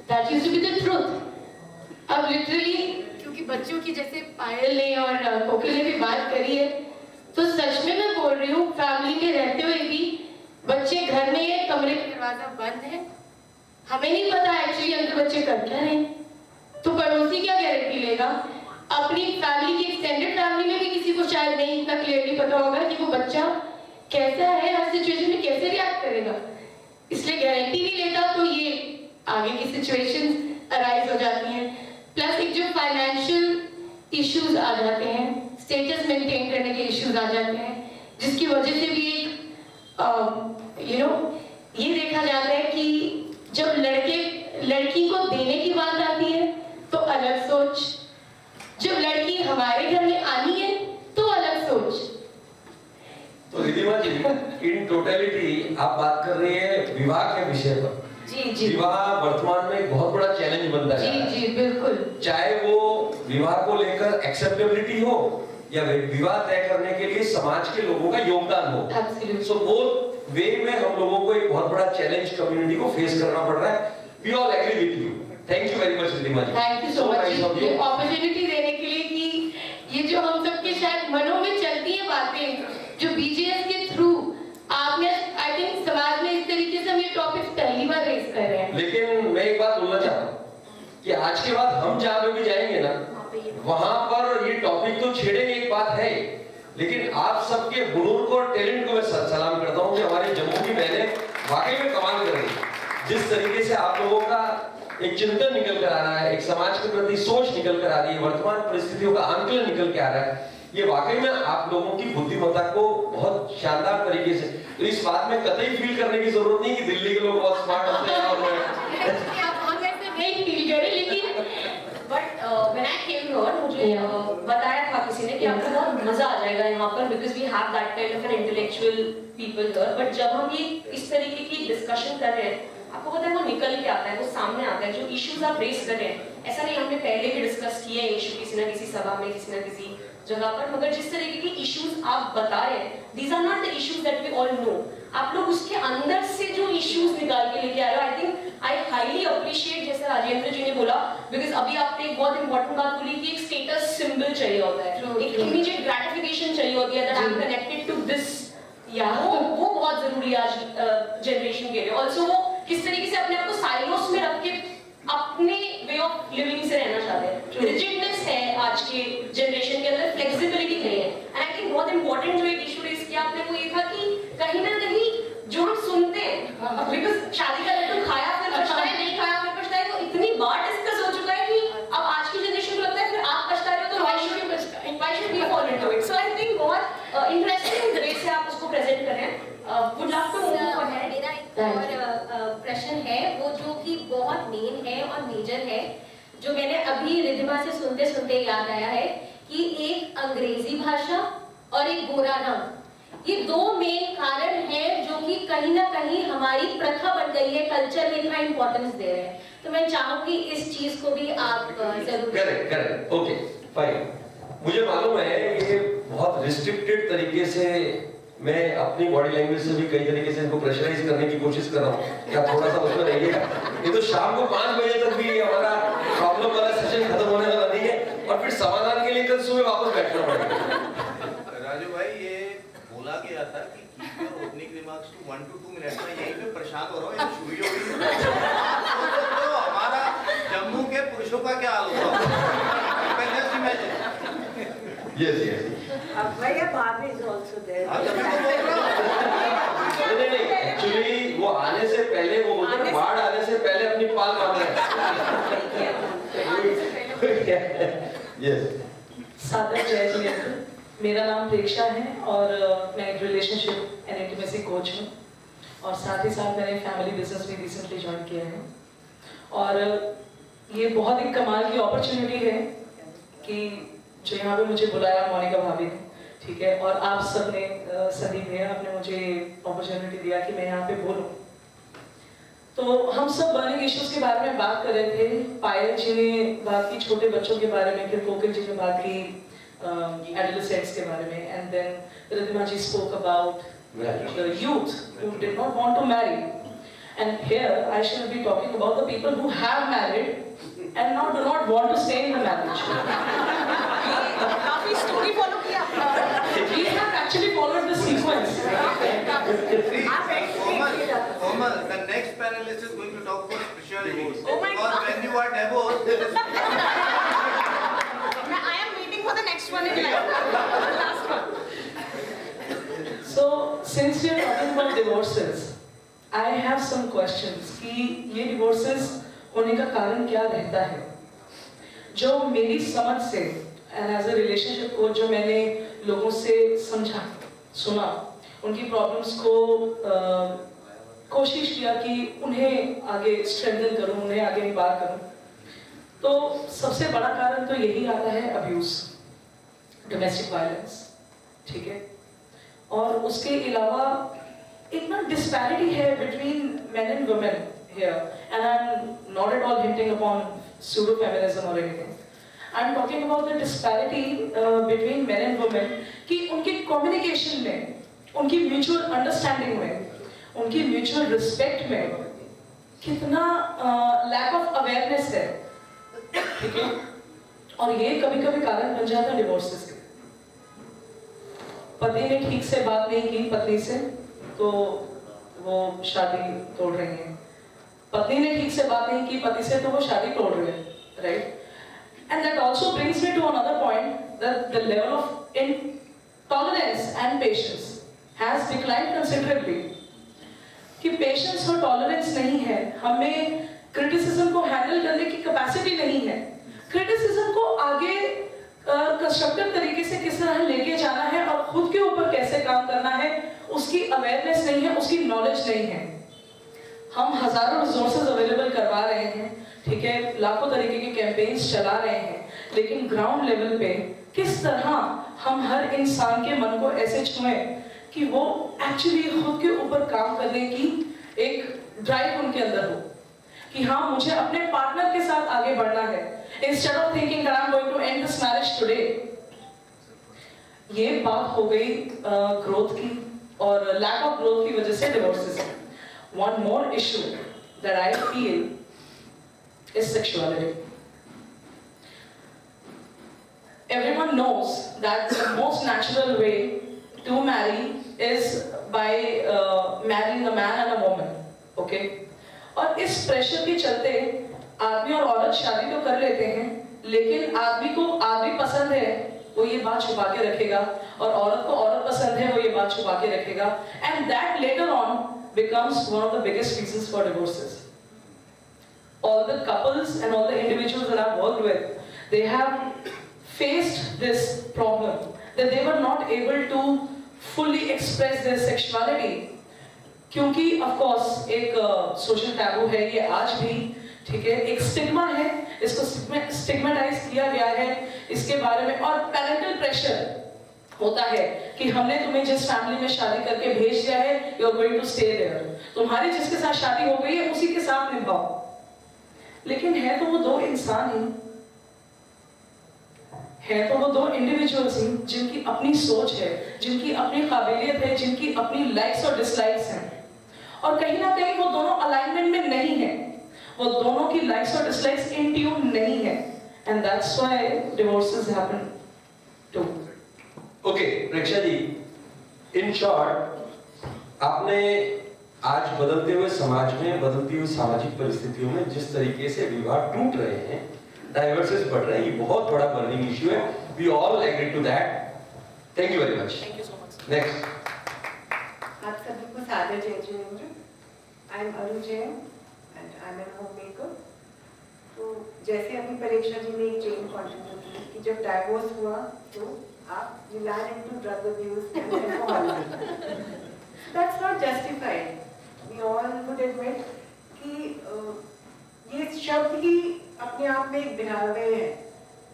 that used to be the truth. अब लिटरली क्योंकि बच्चों की जैसे पायल ने और कोकिल ने भी बात करी है, तो सच में मैं बोल रही हूँ फैमिली में रहते हुए भी बच्चे घर में है, कमरे का दरवाजा बंद है, हमें नहीं पता एक्चुअली अंदर बच्चे कर क्या रहे हैं, तो पड़ोसी क्या गारंटी लेगा। अपनी फैमिली की एक्सटेंडेड फैमिली में भी किसी को शायद नहीं इतना क्लियरली पता होगा कि वो बच्चा कैसा है, हर सिचुएशन में कैसे रिएक्ट करेगा, इसलिए गारंटी नहीं लेता, तो ये आगे की सिचुएशंस अराइज हो जाती हैं। प्लस एक जो फाइनेंशियल इश्यूज आ जाते हैं, स्टेटस मेंटेन करने के इश्यूज आ जाते हैं, जिसकी वजह से भी एक ये देखा जाता है कि जब लड़की को देने की बात आती है तो अलग सोच, जब लड़की हमारे घर में आनी है तो अलग सोच। तो रिधिमा जी इन टोटलिटी आप बात कर रही है विवाह के विषय पर। जी विवाह वर्तमान में एक बहुत बड़ा चैलेंज बनता है। जी बिल्कुल। चाहे वो विवाह को लेकर एक्सेप्टेबिलिटी हो या विवाह तय करने के लिए समाज के लोगों का योगदान हो, सो वो वे में हम लोगों को एक बहुत बड़ा चैलेंज कम्युनिटी को फेस करना पड़ रहा है। We all agree with you. Thank you very much Ridhima ji. Thank you so much ये अपॉर्चुनिटी देने के लिए कि ये जो हम सबके शायद मनों में चलती है बातें जो बीजेएस के थ्रू आज के बाद हम जहाँ पे भी जाएंगे ना, वहां पर ये टॉपिक तो छेड़ेंगे, एक बात है, लेकिन आप सबके हुनूर को और टैलेंट को मैं सलाम करता हूँ कि हमारे जम्मू की बहनें वाकई में कमाल कर रही हैं। जिस तरीके से आप लोगों का एक चिंतन निकल कर आ रहा है, एक समाज के प्रति सोच निकल कर आ रही है, वर्तमान परिस्थितियों का आंकलन निकल के आ रहा है, ये वाकई में आप लोगों की बुद्धिमत्ता को बहुत शानदार तरीके से, तो इस बात में कतई फील करने की जरूरत नहीं कि दिल्ली के लोग बहुत स्मार्ट होते हैं और नहीं फील करे, लेकिन but when I came here मुझे बताया था किसी ने कि आपको बहुत मजा आ जाएगा यहाँ पर, because we have that kind of an intellectual people here. But जब हम ये इस तरीके की डिस्कशन कर रहे हैं, आपको पता है वो निकल के आता है, वो सामने आता है, जो इश्यूज आप रेस कर रहे हैं, ऐसा नहीं हमने पहले भी डिस्कस किए हैं इशू किसी ना किसी सभा में, किसी ना किसी जगह पर, मगर जिस तरीके के इश्यूज आप बता रहे हैं, these are not the issues that we all know. आप लोग उसके अंदर से जो इश्यूज निकाल के लेके आ रहे हो, आई थिंक आई हाईली अप्रिशिएट, जैसे राजेंद्र जी ने बोला, बिकॉज अभी आपने एक बहुत इंपॉर्टेंट बात बोली कि एक स्टेटस सिंबल चाहिए होता है, एक इमीडिएट ग्रेटिफिकेशन चाहिए होती है, that I am connected to this, या वो बहुत जरूरी है आज जनरेशन के लिए। ऑल्सो वो किस तरीके से अपने आप को साइलोस में रख के अपने वे ऑफ लिविंग से रहना चाहते हैं। रिजिडनेस है आज के जनरेशन के अंदर, फ्लेक्सिबिलिटी नहीं है। एंड आई थिंक बहुत इंपॉर्टेंट जो एक इशू रेस किया आपने वो ये था कि कहीं ना कहीं जो हम सुनते हैं, बिकॉज शादी का लड्डू खाया फिर पछताए, नहीं खाया फिर पछताए, तो इतनी बार डिस्कस हो चुका है कि अब आज की जनरेशन को लगता है फिर आप पछता रहे हो तो why should we fall into it? So I think बहुत इंटरेस्टिंग वे से आप उसको प्रेजेंट कर रहे हैं। Would love to move ahead. मेरा एक और प्रश्न है, वो जो कि बहुत मेन है और मेजर है, जो मैंने अभी रिद्धिमा से सुनते सुनते याद आया है कि एक अंग्रेजी भाषा और एक गोरा रंग, ये दो मेन कारण हैं जो कि कहीं ना कहीं हमारी प्रथा बन गई है, कल्चर में इतना इंपॉर्टेंस दे रहे हैं। तो मैं चाहूंगी इस चीज को भी आप जरूर करेक्ट ओके फाइन। मुझे मालूम है ये बहुत रिस्ट्रिक्टेड तरीके से मैं अपनी बॉडी लैंग्वेज से भी कई तरीके से इनको प्रेशराइज करने की कोशिश कर रहा हूँ, क्या थोड़ा सा उसमें रहिएगा। ये तो शाम को 5 बजे तक भी हमारा प्रॉब्लम वाला सेशन खत्म होने वाला नहीं है, और फिर समाधान के लिए कल सुबह वापस बैठना पड़ेगा। राजू भाई, ये बोला गया था कि keep your opening remarks to 1 to 2 minutes में, यहीं पे परेशान हो रहा हूँ, ये शुरू हो गई। तो हमारा जम्मू के पुरुषों का क्या हाल होगा? यस भैया भाभी इज आल्सो देयर। नहीं एक्चुअली वो आने से पहले, वो बाढ़ आने से पहले अपनी पाल बांध रहे हैं। यस सादर जय जी, मेरा नाम प्रेक्षा है और मैं एक रिलेशनशिप एंड इंटीमेसी कोच हूँ, और साथ ही साथ मैंने फैमिली बिजनेस भी रिसेंटली ज्वाइन किया है। और ये बहुत एक कमाल की अपॉर्चुनिटी है कि जो यहाँ पे मुझे बुलाया मोनिका भाभी ने, ठीक है, और आप सब ने, संदीप भैया, आपने मुझे अपॉर्चुनिटी दिया कि मैं यहाँ पे बोलूँ। तो हम सब बर्निंग इश्यूज के बारे में बात कर रहे थे। पायल जी ने बात की छोटे बच्चों के बारे में, फिर कोकिल जी ने बात की adolescents के बारे में, and then Riddhima ji spoke about the youth who did not want to marry. And here I shall be talking about the people who have married and now do not want to stay in the marriage. काफी story follow किया। We have actually followed the sequence. Komal, the next panelist is going to talk about spirituality. Oh my God. Because when you are divorced, I am waiting for the next one in line. The last one. So since we are talking about divorces, I have some questions कि ये divorces होने का कारण क्या रहता है? जो मेरी समझ से and as a relationship coach, जो मैंने लोगों से समझा, सुना, उनकी प्रॉब्लम्स को कोशिश किया कि उन्हें आगे स्ट्रेंथन करूं, उन्हें आगे निबार करूं, तो सबसे बड़ा कारण तो यही आता है अब्यूज, डोमेस्टिक वायलेंस, ठीक है। और उसके अलावा एक ना डिस्पैरिटी है between men and women here, and I am not at all hinting upon pseudo feminism और anything. I am talking about the disparity between men and women, कि उनके कम्युनिकेशन में, उनकी म्यूचुअल अंडरस्टैंडिंग में, उनकी म्यूचुअल रिस्पेक्ट में कितना lack of awareness है, ठीक है। और ये कभी कभी कारण बन जाता है डिवोर्सेस के। पति ने ठीक से बात नहीं की पत्नी से, तो वो शादी तोड़ रही है। पत्नी ने ठीक से बात नहीं की पति से, तो वो शादी तोड़ रहे हैं। right? And that also brings me to another point, that the level of intolerance and patience has declined considerably. कि पेशेंस और टॉलरेंस नहीं है, हमें क्रिटिसिज्म को हैंडल करने की कैपेसिटी नहीं है, क्रिटिसिज्म को आगे कंस्ट्रक्टिव तरीके से किस तरह लेके जाना है और खुद के ऊपर कैसे काम करना है, उसकी अवेयरनेस नहीं है, उसकी नॉलेज नहीं है। हम हजारों रिसोर्सेज अवेलेबल करवा रहे हैं, ठीक है, लाखों तरीके के कैंपेन्स चला रहे हैं, लेकिन ग्राउंड लेवल पे किस तरह हम हर इंसान के मन को ऐसे छुएं कि वो एक्चुअली खुद के ऊपर काम करने की एक ड्राइव उनके अंदर हो, कि हाँ मुझे अपने पार्टनर के साथ आगे बढ़ना है, instead of thinking that I am going to end this marriage today. ये बात हो गई ग्रोथ की और लैक ऑफ ग्रोथ की वजह से divorces. One more issue that I feel is sexuality. Everyone knows that the most natural way to marry is by marrying a man and a woman, okay? और इस pressure के चलते आदमी और औरत शादी तो कर लेते हैं, लेकिन आदमी को आदमी पसंद है वो ये बात छुपा के रखेगा, और औरत को औरत पसंद है वो ये बात छुपा के रखेगा, and that later on becomes one of the biggest reasons for divorces. All the couples and all the individuals that I've worked with, they have faced this problem that they were not able to fully express their sexuality, क्योंकि of course एक social taboo है ये आज भी, ठीक है, एक stigma है, इसको stigmatize किया गया है इसके बारे में, और parental pressure होता है कि हमने तुम्हें जिस फैमिली में शादी करके भेज दिया है, you are going to stay there, तुम्हारी जिसके साथ शादी हो गई है उसी के साथ निभाओ। लेकिन है तो वो दो इंसान ही, है तो वो दो इंडिविजुअल्स ही जिनकी अपनी सोच है, जिनकी अपनी काबिलियत है, जिनकी अपनी लाइक्स और डिसलाइक्स हैं, और कहीं ना कहीं वो दोनों अलाइनमेंट में नहीं है, वो दोनों की लाइक्स और डिसलाइक्स इन ट्यून नहीं है, and that's why divorces happen too. Okay Preksha ji, in short आपने आज बदलते हुए समाज में, बदलती हुई सामाजिक परिस्थितियों में जिस तरीके से विवाह टूट रहे हैं, डाइवर्सेस बढ़ रहे हैं, ये बहुत बड़ा बर्निंग इश्यू है। We all agree to that. Thank you very much. Thank you so much. Next. आप सभी को सादर जय जिनेंद्र। I am Aru Jain and I am an homemaker. तो जैसे अभी परीक्षा जी ने एक चेन कंटिन्यू की कि जब डाइवोर्स हुआ तो आप you land into drug abuse and alcohol. That's not justified. We all would admit कि ये शब्द ही अपने आप में एक बिहावे है,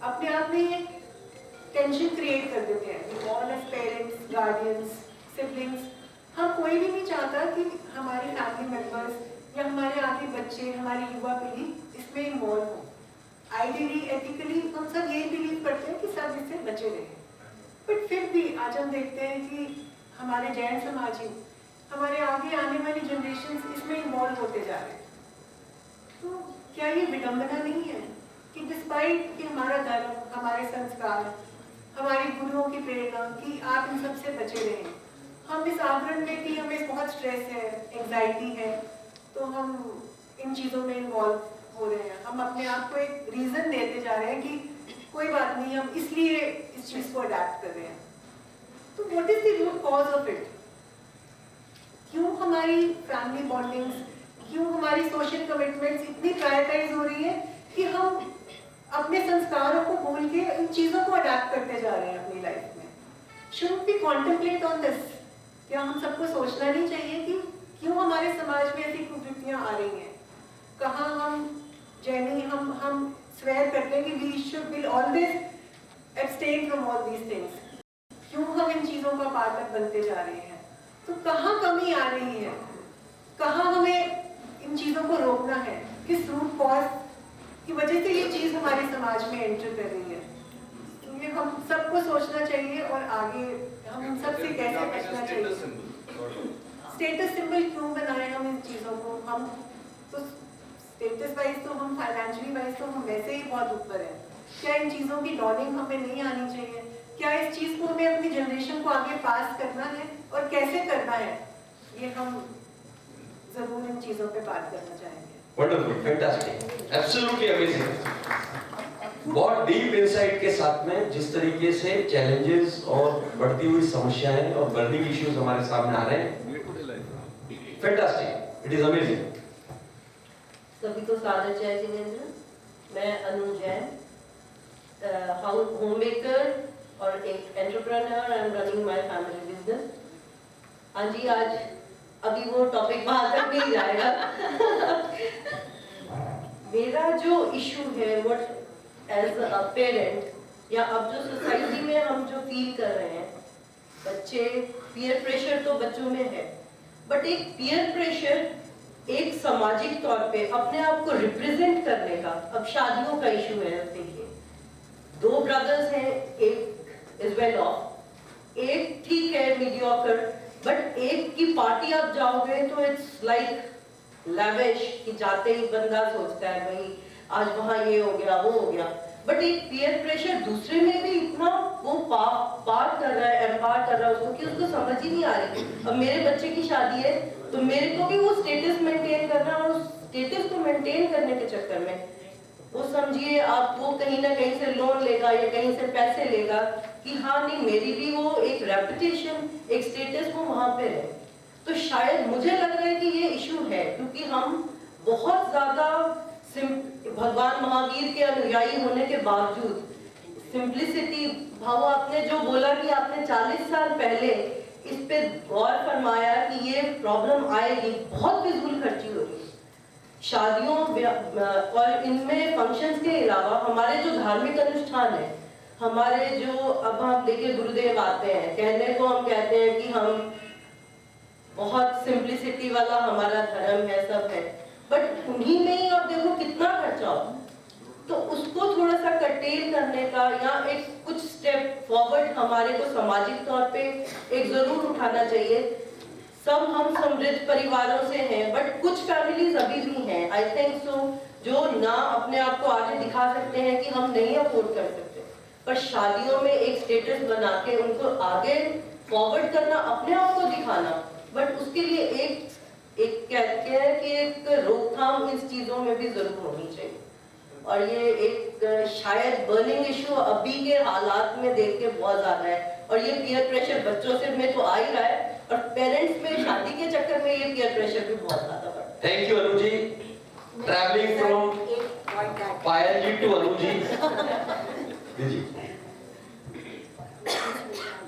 अपने आप में एक टेंशन क्रिएट कर देते हैं। We all as parents, guardians, siblings, हम कोई भी नहीं चाहता कि हमारे फैमिली मेंबर्स या हमारे आगे बच्चे, हमारी युवा पीढ़ी इसमें इन्वॉल्व हो। आइडियली, एथिकली हम सब यही बिलीव करते हैं कि सब इससे बचे रहें, बट फिर भी आज हम देखते हैं कि हमारे जैन समाज ही, हमारे आगे आने वाली जनरेशन इसमें इन्वॉल्व होते जा रहे हैं। तो क्या ये विडंबना नहीं है कि डिस्पाइट कि हमारा धर्म, हमारे संस्कार, हमारे गुरुओं की प्रेरणा कि आप इन सब से बचे रहें, हम इस आवरण में कि हमें बहुत स्ट्रेस है, एंजाइटी है, तो हम इन चीज़ों में इन्वॉल्व हो रहे हैं। हम अपने आप को एक रीज़न देते जा रहे हैं कि कोई बात नहीं, हम इसलिए इस चीज़ को अडैप्ट कर रहे हैं। तो what is the root cause of it? क्यों हमारी फैमिली बॉन्डिंग्स, क्यों हमारी सोशल कमिटमेंट्स इतनी प्रायोरिटाइज हो रही है कि हम अपने संस्कारों को भूल के इन चीज़ों को अडैप्ट करते जा रहे हैं अपनी लाइफ में? Should we contemplate on this? क्या हम सबको सोचना नहीं चाहिए कि क्यों हमारे समाज में ऐसी कुप्रवृत्तियां आ रही हैं? कहाँ हम जैनी हम स्वेर करते हैं कि we should will always abstain from all these things, क्यों हम इन चीज़ों का पाठक बनते जा रहे हैं? तो कहाँ कमी आ रही है? कहाँ हमें इन चीज़ों को रोकना है? किस रूट कॉज की वजह से ये चीज़ हमारे समाज में एंटर कर रही है? तो ये हम सबको सोचना चाहिए और आगे हम इन सब से कैसे बचना चाहिए। स्टेटस सिंबल क्यों बनाए हम इन चीज़ों को? हम तो स्टेटस वाइज तो हम फाइनेंशियली वाइज तो हम वैसे ही बहुत ऊपर हैं। क्या इन चीज़ों की डॉलिंग हमें नहीं आनी चाहिए? क्या इस चीज़ को हमें अपनी जनरेशन को आगे पास करना है और कैसे करना है? ये हम ज़रूर इन चीज़ों पे बात करना चाहेंगे। Wonderful, fantastic, absolutely amazing. बहुत डीप इंसाइट के साथ में जिस तरीके से चैलेंजेस और बढ़ती हुई समस्याएं और बर्निंग इश्यूज हमारे सामने आ रहे हैं, फैंटास्टिक, इट इज अमेजिंग। सभी को सादर जय जिनेंद्र। मैं अनु जैन, होम मेकर और एक entrepreneur. I am running my family business. हाँ जी, आज अभी वो टॉपिक वहां तक नहीं जाएगा। मेरा जो इशू है वो एज अ पेरेंट या अब जो सोसाइटी में हम जो फील कर रहे हैं, बच्चे पीयर प्रेशर तो बच्चों में है, बट एक पीयर प्रेशर एक सामाजिक तौर पे अपने आप को रिप्रेजेंट करने का, अब शादियों का इशू है। देखिए, 2 ब्रदर्स हैं, एक इज वेल ऑफ, एक ठीक है मीडियोकर, बट एक की पार्टी आप जाओगे तो इट्स लाइक लैविश कि जाते ही बंदा सोचता है भाई आज वहां ये हो गया वो हो गया। बट एक पीयर प्रेशर दूसरे में भी इतना वो पार कर रहा है, एम्पावर कर रहा है उसको कि उसको समझ ही नहीं आ रही। अब मेरे बच्चे की शादी है तो मेरे को भी वो स्टेटस मेंटेन करना, और उस स्टेटस को मेंटेन करने के चक्कर में वो समझिए आप वो कहीं ना कहीं से लोन लेगा या कहीं से पैसे लेगा कि हाँ नहीं मेरी भी वो एक रेपुटेशन, एक स्टेटस वो वहां पे है। तो शायद मुझे लग रहा है कि ये इशू है, क्योंकि हम बहुत ज्यादा भगवान महावीर के अनुयायी होने के बावजूद सिंप्लिसिटी भाव, आपने जो बोला कि आपने 40 साल पहले इस पे गौर फरमाया कि ये प्रॉब्लम आएगी, बहुत फिजूल खर्ची हो रही है शादियों और इनमें फंक्शंस के अलावा हमारे जो धार्मिक अनुष्ठान है, हमारे जो अब हम देखिए गुरुदेव आते हैं, कहने को हम कहते हैं कि हम बहुत सिंप्लिसिटी वाला हमारा धर्म है, सब है, बट उन्हीं में ही आप देखो कितना खर्चा हो। तो उसको थोड़ा सा कटेल करने का या एक कुछ स्टेप फॉरवर्ड हमारे को सामाजिक तौर पे एक जरूर उठाना चाहिए। सब हम समृद्ध परिवारों से हैं, बट कुछ फैमिलीज अभी भी हैं, आई थिंक सो, जो ना अपने आप को आगे दिखा सकते हैं कि हम नहीं अफोर्ड कर सकते, पर शादियों में एक स्टेटस बना के उनको आगे फॉरवर्ड करना, अपने आप को दिखाना, बट उसके लिए एक कहते हैं कि एक रोकथाम इस चीजों में भी जरूर होनी चाहिए। और ये एक शायद बर्निंग इशू अभी के हालात में देख के बहुत ज्यादा है, और ये पीयर प्रेशर बच्चों से में तो आ ही रहा है, और पेरेंट्स में शादी के चक्कर में ये पीयर प्रेशर भी बहुत ज्यादा बढ़ता है। Thank you Anu ji. Travelling from Payal ji to Anu ji. जी,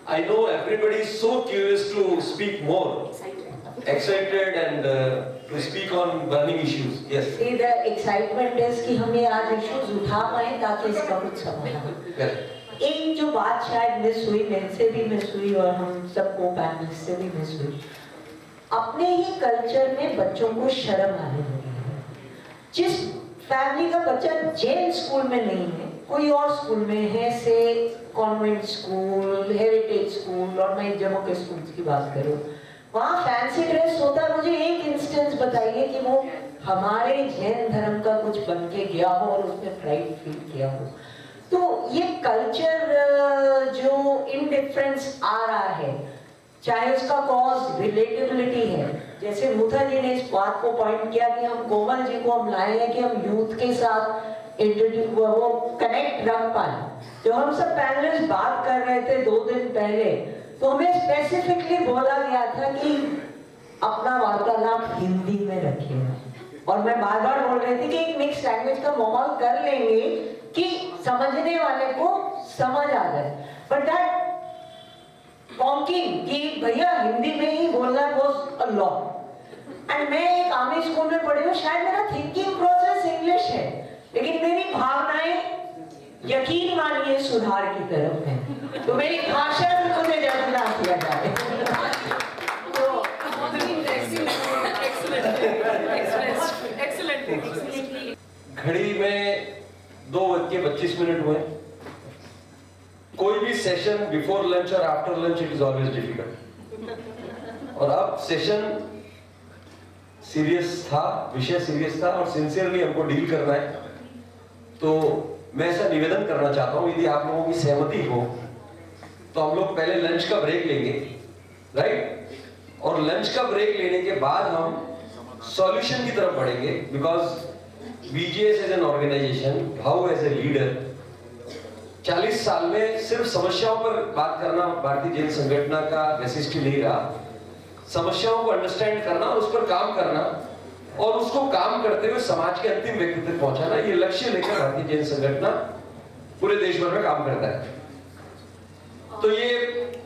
I know everybody is so curious to speak more, excited and to speak on burning issues. Yes. See, the excitement is कि हमें आज issues उठा पाए ताकि इसका कुछ समाधान। एक जो बात शायद मिस हुई, मेरे से भी मिस हुई और हम सबको पैनलिस्ट से भी मिस हुई, अपने ही कल्चर में बच्चों को शर्म आने लगी है। जिस फैमिली का बच्चा जैन स्कूल में नहीं है, कोई और स्कूल में है, से कॉन्वेंट स्कूल, हेरिटेज स्कूल, और मैं जम्मू के स्कूल की बात करूँ, वहाँ फैंसी ड्रेस होता है। मुझे एक इंस्टेंस बताइए कि वो हमारे जैन धर्म का कुछ बन के गया हो और उसमें प्राइड फील किया हो। तो ये कल्चर जो इनडिफरेंस आ रहा है, चाहे उसका कॉज रिलेटेबिलिटी है, जैसे मुथा जी ने इस बात को पॉइंट किया कि हम कोमल जी को हम लाए हैं कि हम यूथ के साथ इंट्रोड्यूस वो कनेक्ट रख पाए। जो हम सब पैनलिस्ट बात कर रहे थे 2 दिन पहले, तो हमें स्पेसिफिकली बोला गया था कि अपना वार्तालाप हिंदी में रखिए, और मैं बार बार बोल रही थी कि एक मिक्स लैंग्वेज का माहौल कर लेंगे कि समझने वाले को समझ आ जाए। बट दैट कॉन्किंग कि भैया हिंदी में ही बोलना वाज अ लॉ, एंड मैं एक आर्मी स्कूल में पढ़ी हूँ, शायद मेरा थिंकिंग प्रोसेस इंग्लिश है, लेकिन मेरी भावनाएं यकीन मानिए सुधार की तरफ है। तो मेरी भाषा से मुझे जज ना किया जाए। घड़ी में 2:25 हुए। कोई भी सेशन बिफोर लंच और after lunch it is always difficult, और अब सेशन सीरियस था, विषय सीरियस था और सिंसियरली हमको डील करना है। तो मैं ऐसा निवेदन करना चाहता हूं, यदि आप लोगों की सहमति हो तो हम लोग पहले लंच का ब्रेक लेंगे, राइट? और लंच का ब्रेक लेने के बाद हम सॉल्यूशन की तरफ बढ़ेंगे, because BGS as an organisation, how as a leader, 40 साल में सिर्फ समस्याओं पर बात करना भारतीय जैन संगठन का वैशिष्ट नहीं रहा। समस्याओं को अंडरस्टैंड करना और उस पर काम करना और उसको काम करते हुए समाज के अंतिम व्यक्ति तक पहुंचाना, ये लक्ष्य लेकर भारतीय जैन संगठन पूरे देश भर में काम करता है। तो ये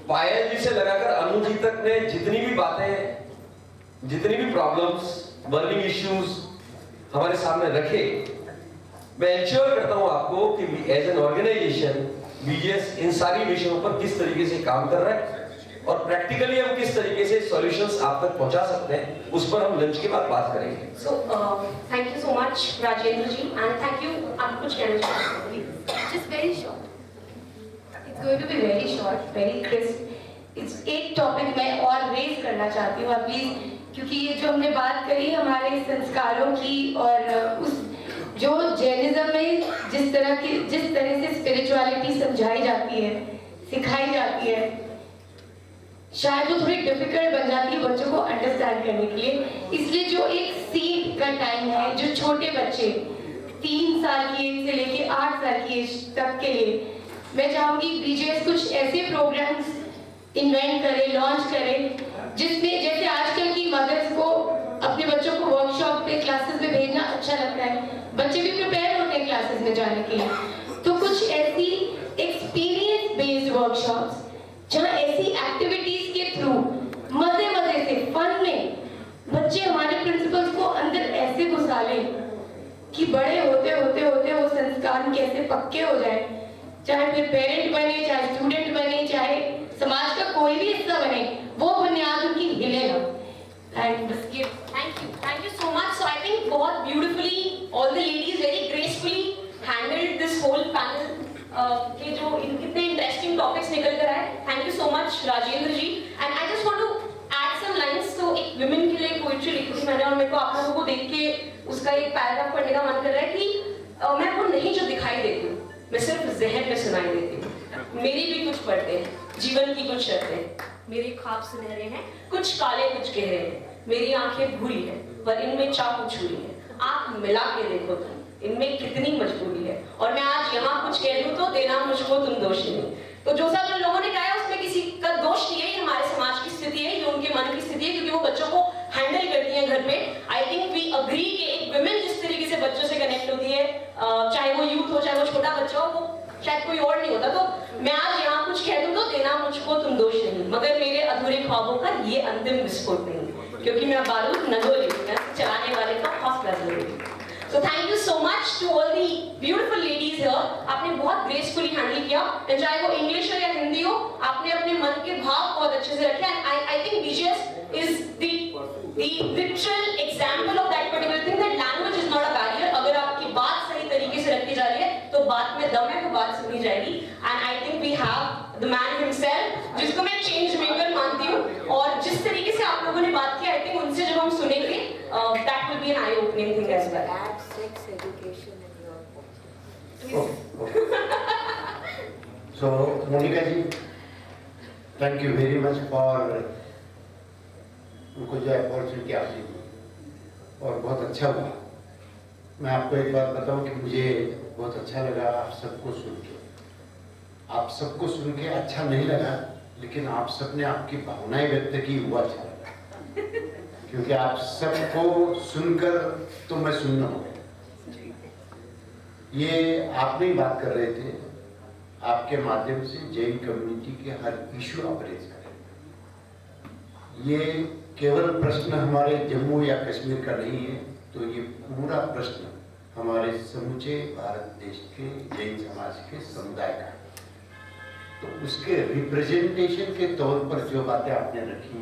पायल जी से लगाकर अनु जी तक ने जितनी भी बातें, जितनी भी प्रॉब्लम्स, बर्निंग इश्यूज हमारे सामने रखे, मैं इंश्योर करता हूं आपको कि एज एन ऑर्गेनाइजेशन बीजीएस इन सारी विषयों पर किस तरीके से काम कर रहा है और प्रैक्टिकली हम किस तरीके से सॉल्यूशंस आप तक पहुंचा सकते हैं, उस पर हम लंच के बाद बात करेंगे। So thank you so much Rajendra ji, and thank you, आप कुछ कहना चाहते हैं? Just very short. It's going to be very short, very crisp. It's एक टॉपिक मैं और रेज करना चाहती हूँ प्लीज, क्योंकि ये जो हमने बात करी हमारे संस्कारों की और उस जो जैनिज्म में जिस तरह से स्पिरिचुअलिटी समझाई जाती है, सिखाई जाती है, शायद वो थोड़ी डिफिकल्ट बन जाती है बच्चों को अंडरस्टैंड करने के लिए। इसलिए जो एक सीड का टाइम है, जो छोटे बच्चे 3 साल की एज से लेके 8 साल की एज तक के लिए, मैं चाहूंगी बीजीएस कुछ ऐसे प्रोग्राम्स इन्वेंट करे, लॉन्च करे, जिसमें जैसे आजकल की मदर्स को अपने बच्चों को वर्कशॉप पे, क्लासेस में भेजना अच्छा लगता है, बच्चे भी प्रिपेयर होते हैं क्लासेस में जाने के लिए, तो कुछ ऐसी एक्सपीरियंस बेस्ड वर्कशॉप्स जहाँ ऐसी एक्टिविटीज के थ्रू मजे से, फन में बच्चे हमारे प्रिंसिपल्स को अंदर ऐसे घुसा लें कि बड़े होते वो संस्कार कैसे पक्के हो जाए, चाहे फिर पेरेंट बने, चाहे स्टूडेंट बने, चाहे समाज का कोई भी हिस्सा बने, वो बुनियाद उनकी हिले ना। And Thank you so much. So I think बहुत beautifully all the ladies very gracefully handled this whole panel के जो कितने इंटरेस्टिंग टॉपिक्स निकल कर आए। Thank you so much Rajendra ji. And I just want to add some lines. तो एक women के लिए पोएट्री लिखी थी मैंने, और मेरे को आप लोगों को देख के उसका एक पैराग्राफ पढ़ने का मन कर रहा है कि मैं वो नहीं जो दिखाई देती हूँ, मैं सिर्फ जहन में सुनाई देती हूँ। मेरी भी कुछ पढ़ते हैं, जीवन की कुछ शर्तें, मेरे ख्वाब सुनहरे हैं, कुछ काले कुछ गहरे हैं, मेरी आंखें भूरी हैं पर इनमें चाकू छुरी है, आंख मिला के देखो तुम, इनमें कितनी मजबूरी है, और मैं आज यहाँ कुछ कह दूं तो देना मुझको तुम दोष नहीं। तो जो सब लोगों ने कहा है उसमें किसी का दोष नहीं है, ये हमारे समाज की स्थिति है, ये उनके मन की स्थिति है, क्योंकि वो बच्चों को हैंडल करती हैं घर पे। आई थिंक वी अग्री कि एक विमेन जिस तरीके से बच्चों से कनेक्ट होती है, चाहे वो यूथ हो चाहे वो छोटा बच्चा हो, वो शायद कोई और नहीं होता। तो मैं आज यहाँ कुछ कह दूं तो देना मुझको तुम दोष नहीं, मगर मेरे अधूरे ख्वाबों का ये अंतिम विस्फोट नहीं, क्योंकि मैं बारूद न डोली, चलाने वाले का हौसला जरूरी। So thank you so much to all the beautiful ladies here. आपने बहुत gracefully handle किया, चाहे वो इंग्लिश हो या हिंदी हो, आपने अपने मन के भाव बहुत अच्छे से रखे। And I think BGS is the literal example of that particular thing, that language is not a barrier. अगर आपकी बात सही तरीके से रखी जा रही है, तो बात में दम है, तो बात सुनी जाएगी। And I think we have the man himself, जिसको मैं change maker मानती हूँ, और जिस तरीके से आप लोगों ने बात की, I think उनसे जब हम सुनेंगे, that will be an eye-opening thing as well. Add sex education in your book. So, Monica ji, thank you very much for उनको जो अपॉर्चुनिटी आपने दी, और बहुत अच्छा हुआ। मैं आपको एक बात बताऊं कि मुझे बहुत अच्छा लगा आप सबको सुन के। आप सबको सुन के अच्छा नहीं लगा, लेकिन आप सबने आपकी भावनाएं व्यक्त की, वो अच्छा लगा, क्योंकि आप सबको सुनकर तो मैं सुनना हो गया। ये आप नहीं बात कर रहे थे, आपके माध्यम से जैन कम्युनिटी के हर इशू आप रेज करें। ये केवल प्रश्न हमारे जम्मू या कश्मीर का नहीं है, तो ये पूरा प्रश्न हमारे समूचे भारत देश के जैन समाज के समुदाय का है। तो उसके रिप्रेजेंटेशन के तौर पर जो बातें आपने रखी,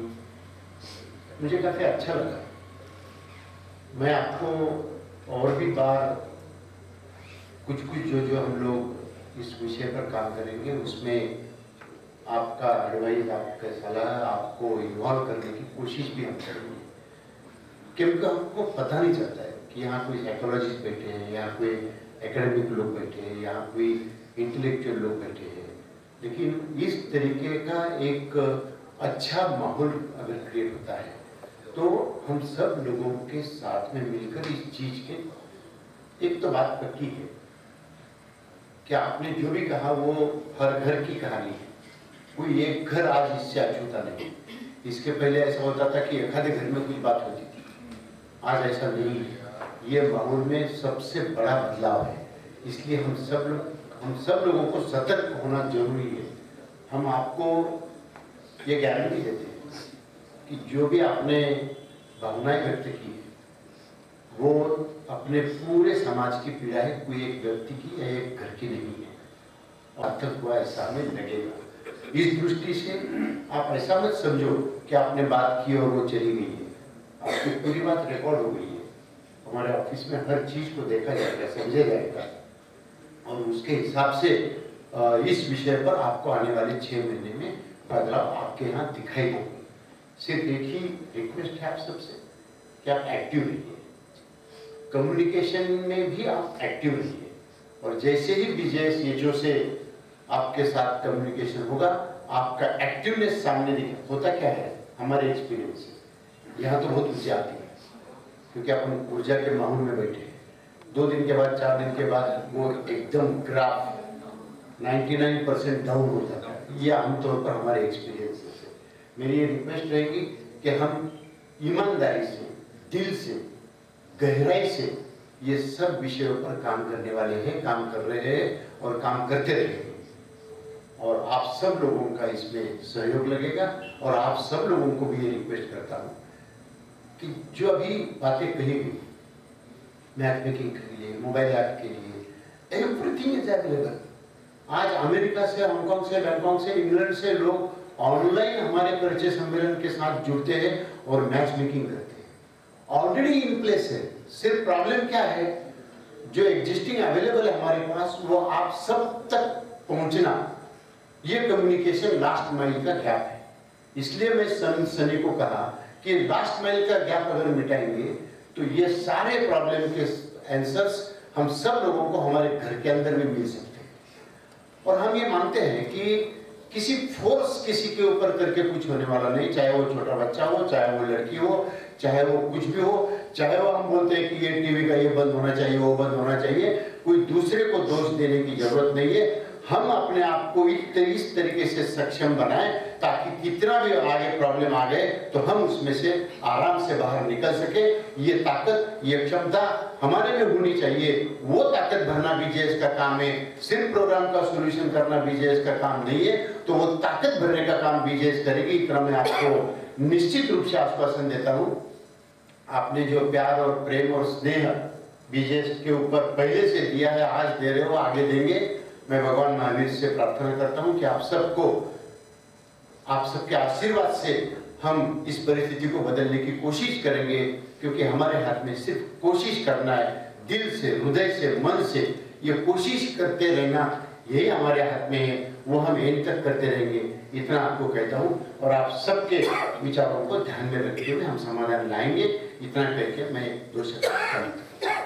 मुझे काफी अच्छा लगा। मैं आपको और भी बार कुछ जो हम लोग इस विषय पर काम करेंगे, उसमें आपका एडवाइस, आपका सलाह, आपको इन्वॉल्व करने की कोशिश भी हम करेंगे, क्योंकि हमको पता नहीं चलता है कि यहाँ कोई साइकोलॉजिस्ट बैठे हैं, यहाँ कोई एकेडमिक लोग बैठे हैं, यहाँ कोई इंटेलेक्चुअल लोग बैठे हैं, लेकिन इस तरीके का एक अच्छा माहौल अगर क्रिएट होता है तो हम सब लोगों के साथ में मिलकर इस चीज के, एक तो बात पक्की है कि आपने जो भी कहा वो हर घर की कहानी है, कोई एक घर आज इससे अछूता नहीं। इसके पहले ऐसा होता था कि एक आधे घर में कुछ बात होती थी, आज ऐसा नहीं है। ये माहौल में सबसे बड़ा बदलाव है, इसलिए हम सब लोगों को सतर्क होना जरूरी है। हम आपको ये गारंटी देते हैं कि जो भी आपने भावनाएं व्यक्त की है वो अपने पूरे समाज की पीड़ा है, कोई एक व्यक्ति की या एक घर की नहीं है। अब तक हुआ ऐसा हमें लगेगा। इस दृष्टि से आप ऐसा मत समझो कि आपने बात की और वो चली गई है, आपकी पूरी बात रिकॉर्ड हो गई है। हमारे ऑफिस में हर चीज को देखा जाएगा, समझा जाएगा और उसके हिसाब से इस विषय पर आपको आने वाले 6 महीने में बदलाव आपके यहाँ दिखाई देंगे। सिर्फ एक ही रिक्वेस्ट है आप सबसे कि आप एक्टिव रहिए, कम्युनिकेशन में भी आप एक्टिव रहिए और जैसे ही विजय सीएचओ से आपके साथ कम्युनिकेशन होगा, आपका एक्टिवनेस सामने दिखे। होता क्या है हमारे एक्सपीरियंस से, यहाँ तो बहुत ऊर्जा आती है क्योंकि अपन ऊर्जा के माहौल में बैठे हैं। 2 दिन के बाद 4 दिन के बाद वो एकदम ग्राफ 99% डाउन हो जाता है। ये आमतौर पर हमारे एक्सपीरियंस से मेरी ये रिक्वेस्ट रहेगी कि हम ईमानदारी से, दिल से, गहराई से ये सब विषयों पर काम करने वाले हैं, काम कर रहे हैं और काम करते रहेंगे और आप सब लोगों का इसमें सहयोग लगेगा। और आप सब लोगों को भी ये रिक्वेस्ट करता हूँ कि जो अभी बातें कही गई मैच मेकिंग के लिए, मोबाइल ऐप के लिए, एवरीथिंग इज अवेलेबल। आज अमेरिका से, हांगकांग से, बैंकॉक से, इंग्लैंड से लोग ऑनलाइन हमारे परिचय सम्मेलन के साथ जुड़ते हैं और मैच मेकिंग करते हैं। ऑलरेडी इन प्लेस है। सिर्फ प्रॉब्लम क्या है, जो एग्जिस्टिंग अवेलेबल है हमारे पास वो आप सब तक पहुंचना, ये कम्युनिकेशन लास्ट माइल का गैप है। इसलिए मैं सनी को कहा कि लास्ट माइल का गैप अगर मिटाएंगे तो ये सारे प्रॉब्लम के आंसर्स हम सब लोगों को हमारे घर के अंदर में मिल सकते हैं। और हम ये मानते हैं कि किसी फोर्स किसी के ऊपर करके कुछ होने वाला नहीं, चाहे वो छोटा बच्चा हो, चाहे वो लड़की हो, चाहे वो कुछ भी हो, चाहे वो हम बोलते हैं कि ये टीवी का ये बंद होना चाहिए, वो बंद होना चाहिए, कोई दूसरे को दोष देने की जरूरत नहीं है। हम अपने आप को इस तरीके से सक्षम बनाएं ताकि कितना भी आगे प्रॉब्लम आ गए तो हम उसमें से आराम से बाहर निकल सके। ये ताकत, ये क्षमता हमारे में होनी चाहिए। वो ताकत भरना बीजेएस का काम है, सिर्फ प्रोग्राम का सॉल्यूशन करना बीजेएस का काम नहीं है। तो वो ताकत भरने का काम बीजेएस करेगी, इतना मैं आपको निश्चित रूप से आश्वासन देता हूँ। आपने जो प्यार और प्रेम और स्नेह बीजेएस के ऊपर पहले से दिया है, आज दे रहे हो, आगे देंगे। मैं भगवान महावीर से प्रार्थना करता हूं कि आप सबको, आप सबके आशीर्वाद से हम इस परिस्थिति को बदलने की कोशिश करेंगे, क्योंकि हमारे हाथ में सिर्फ कोशिश करना है, दिल से, हृदय से, मन से ये कोशिश करते रहना, यही हमारे हाथ में है। वो हम एंड तक करते रहेंगे, इतना आपको कहता हूँ। और आप सबके विचारों को ध्यान में रखते हुए हम समाधान लाएंगे, इतना कह के मैं 2 शब्द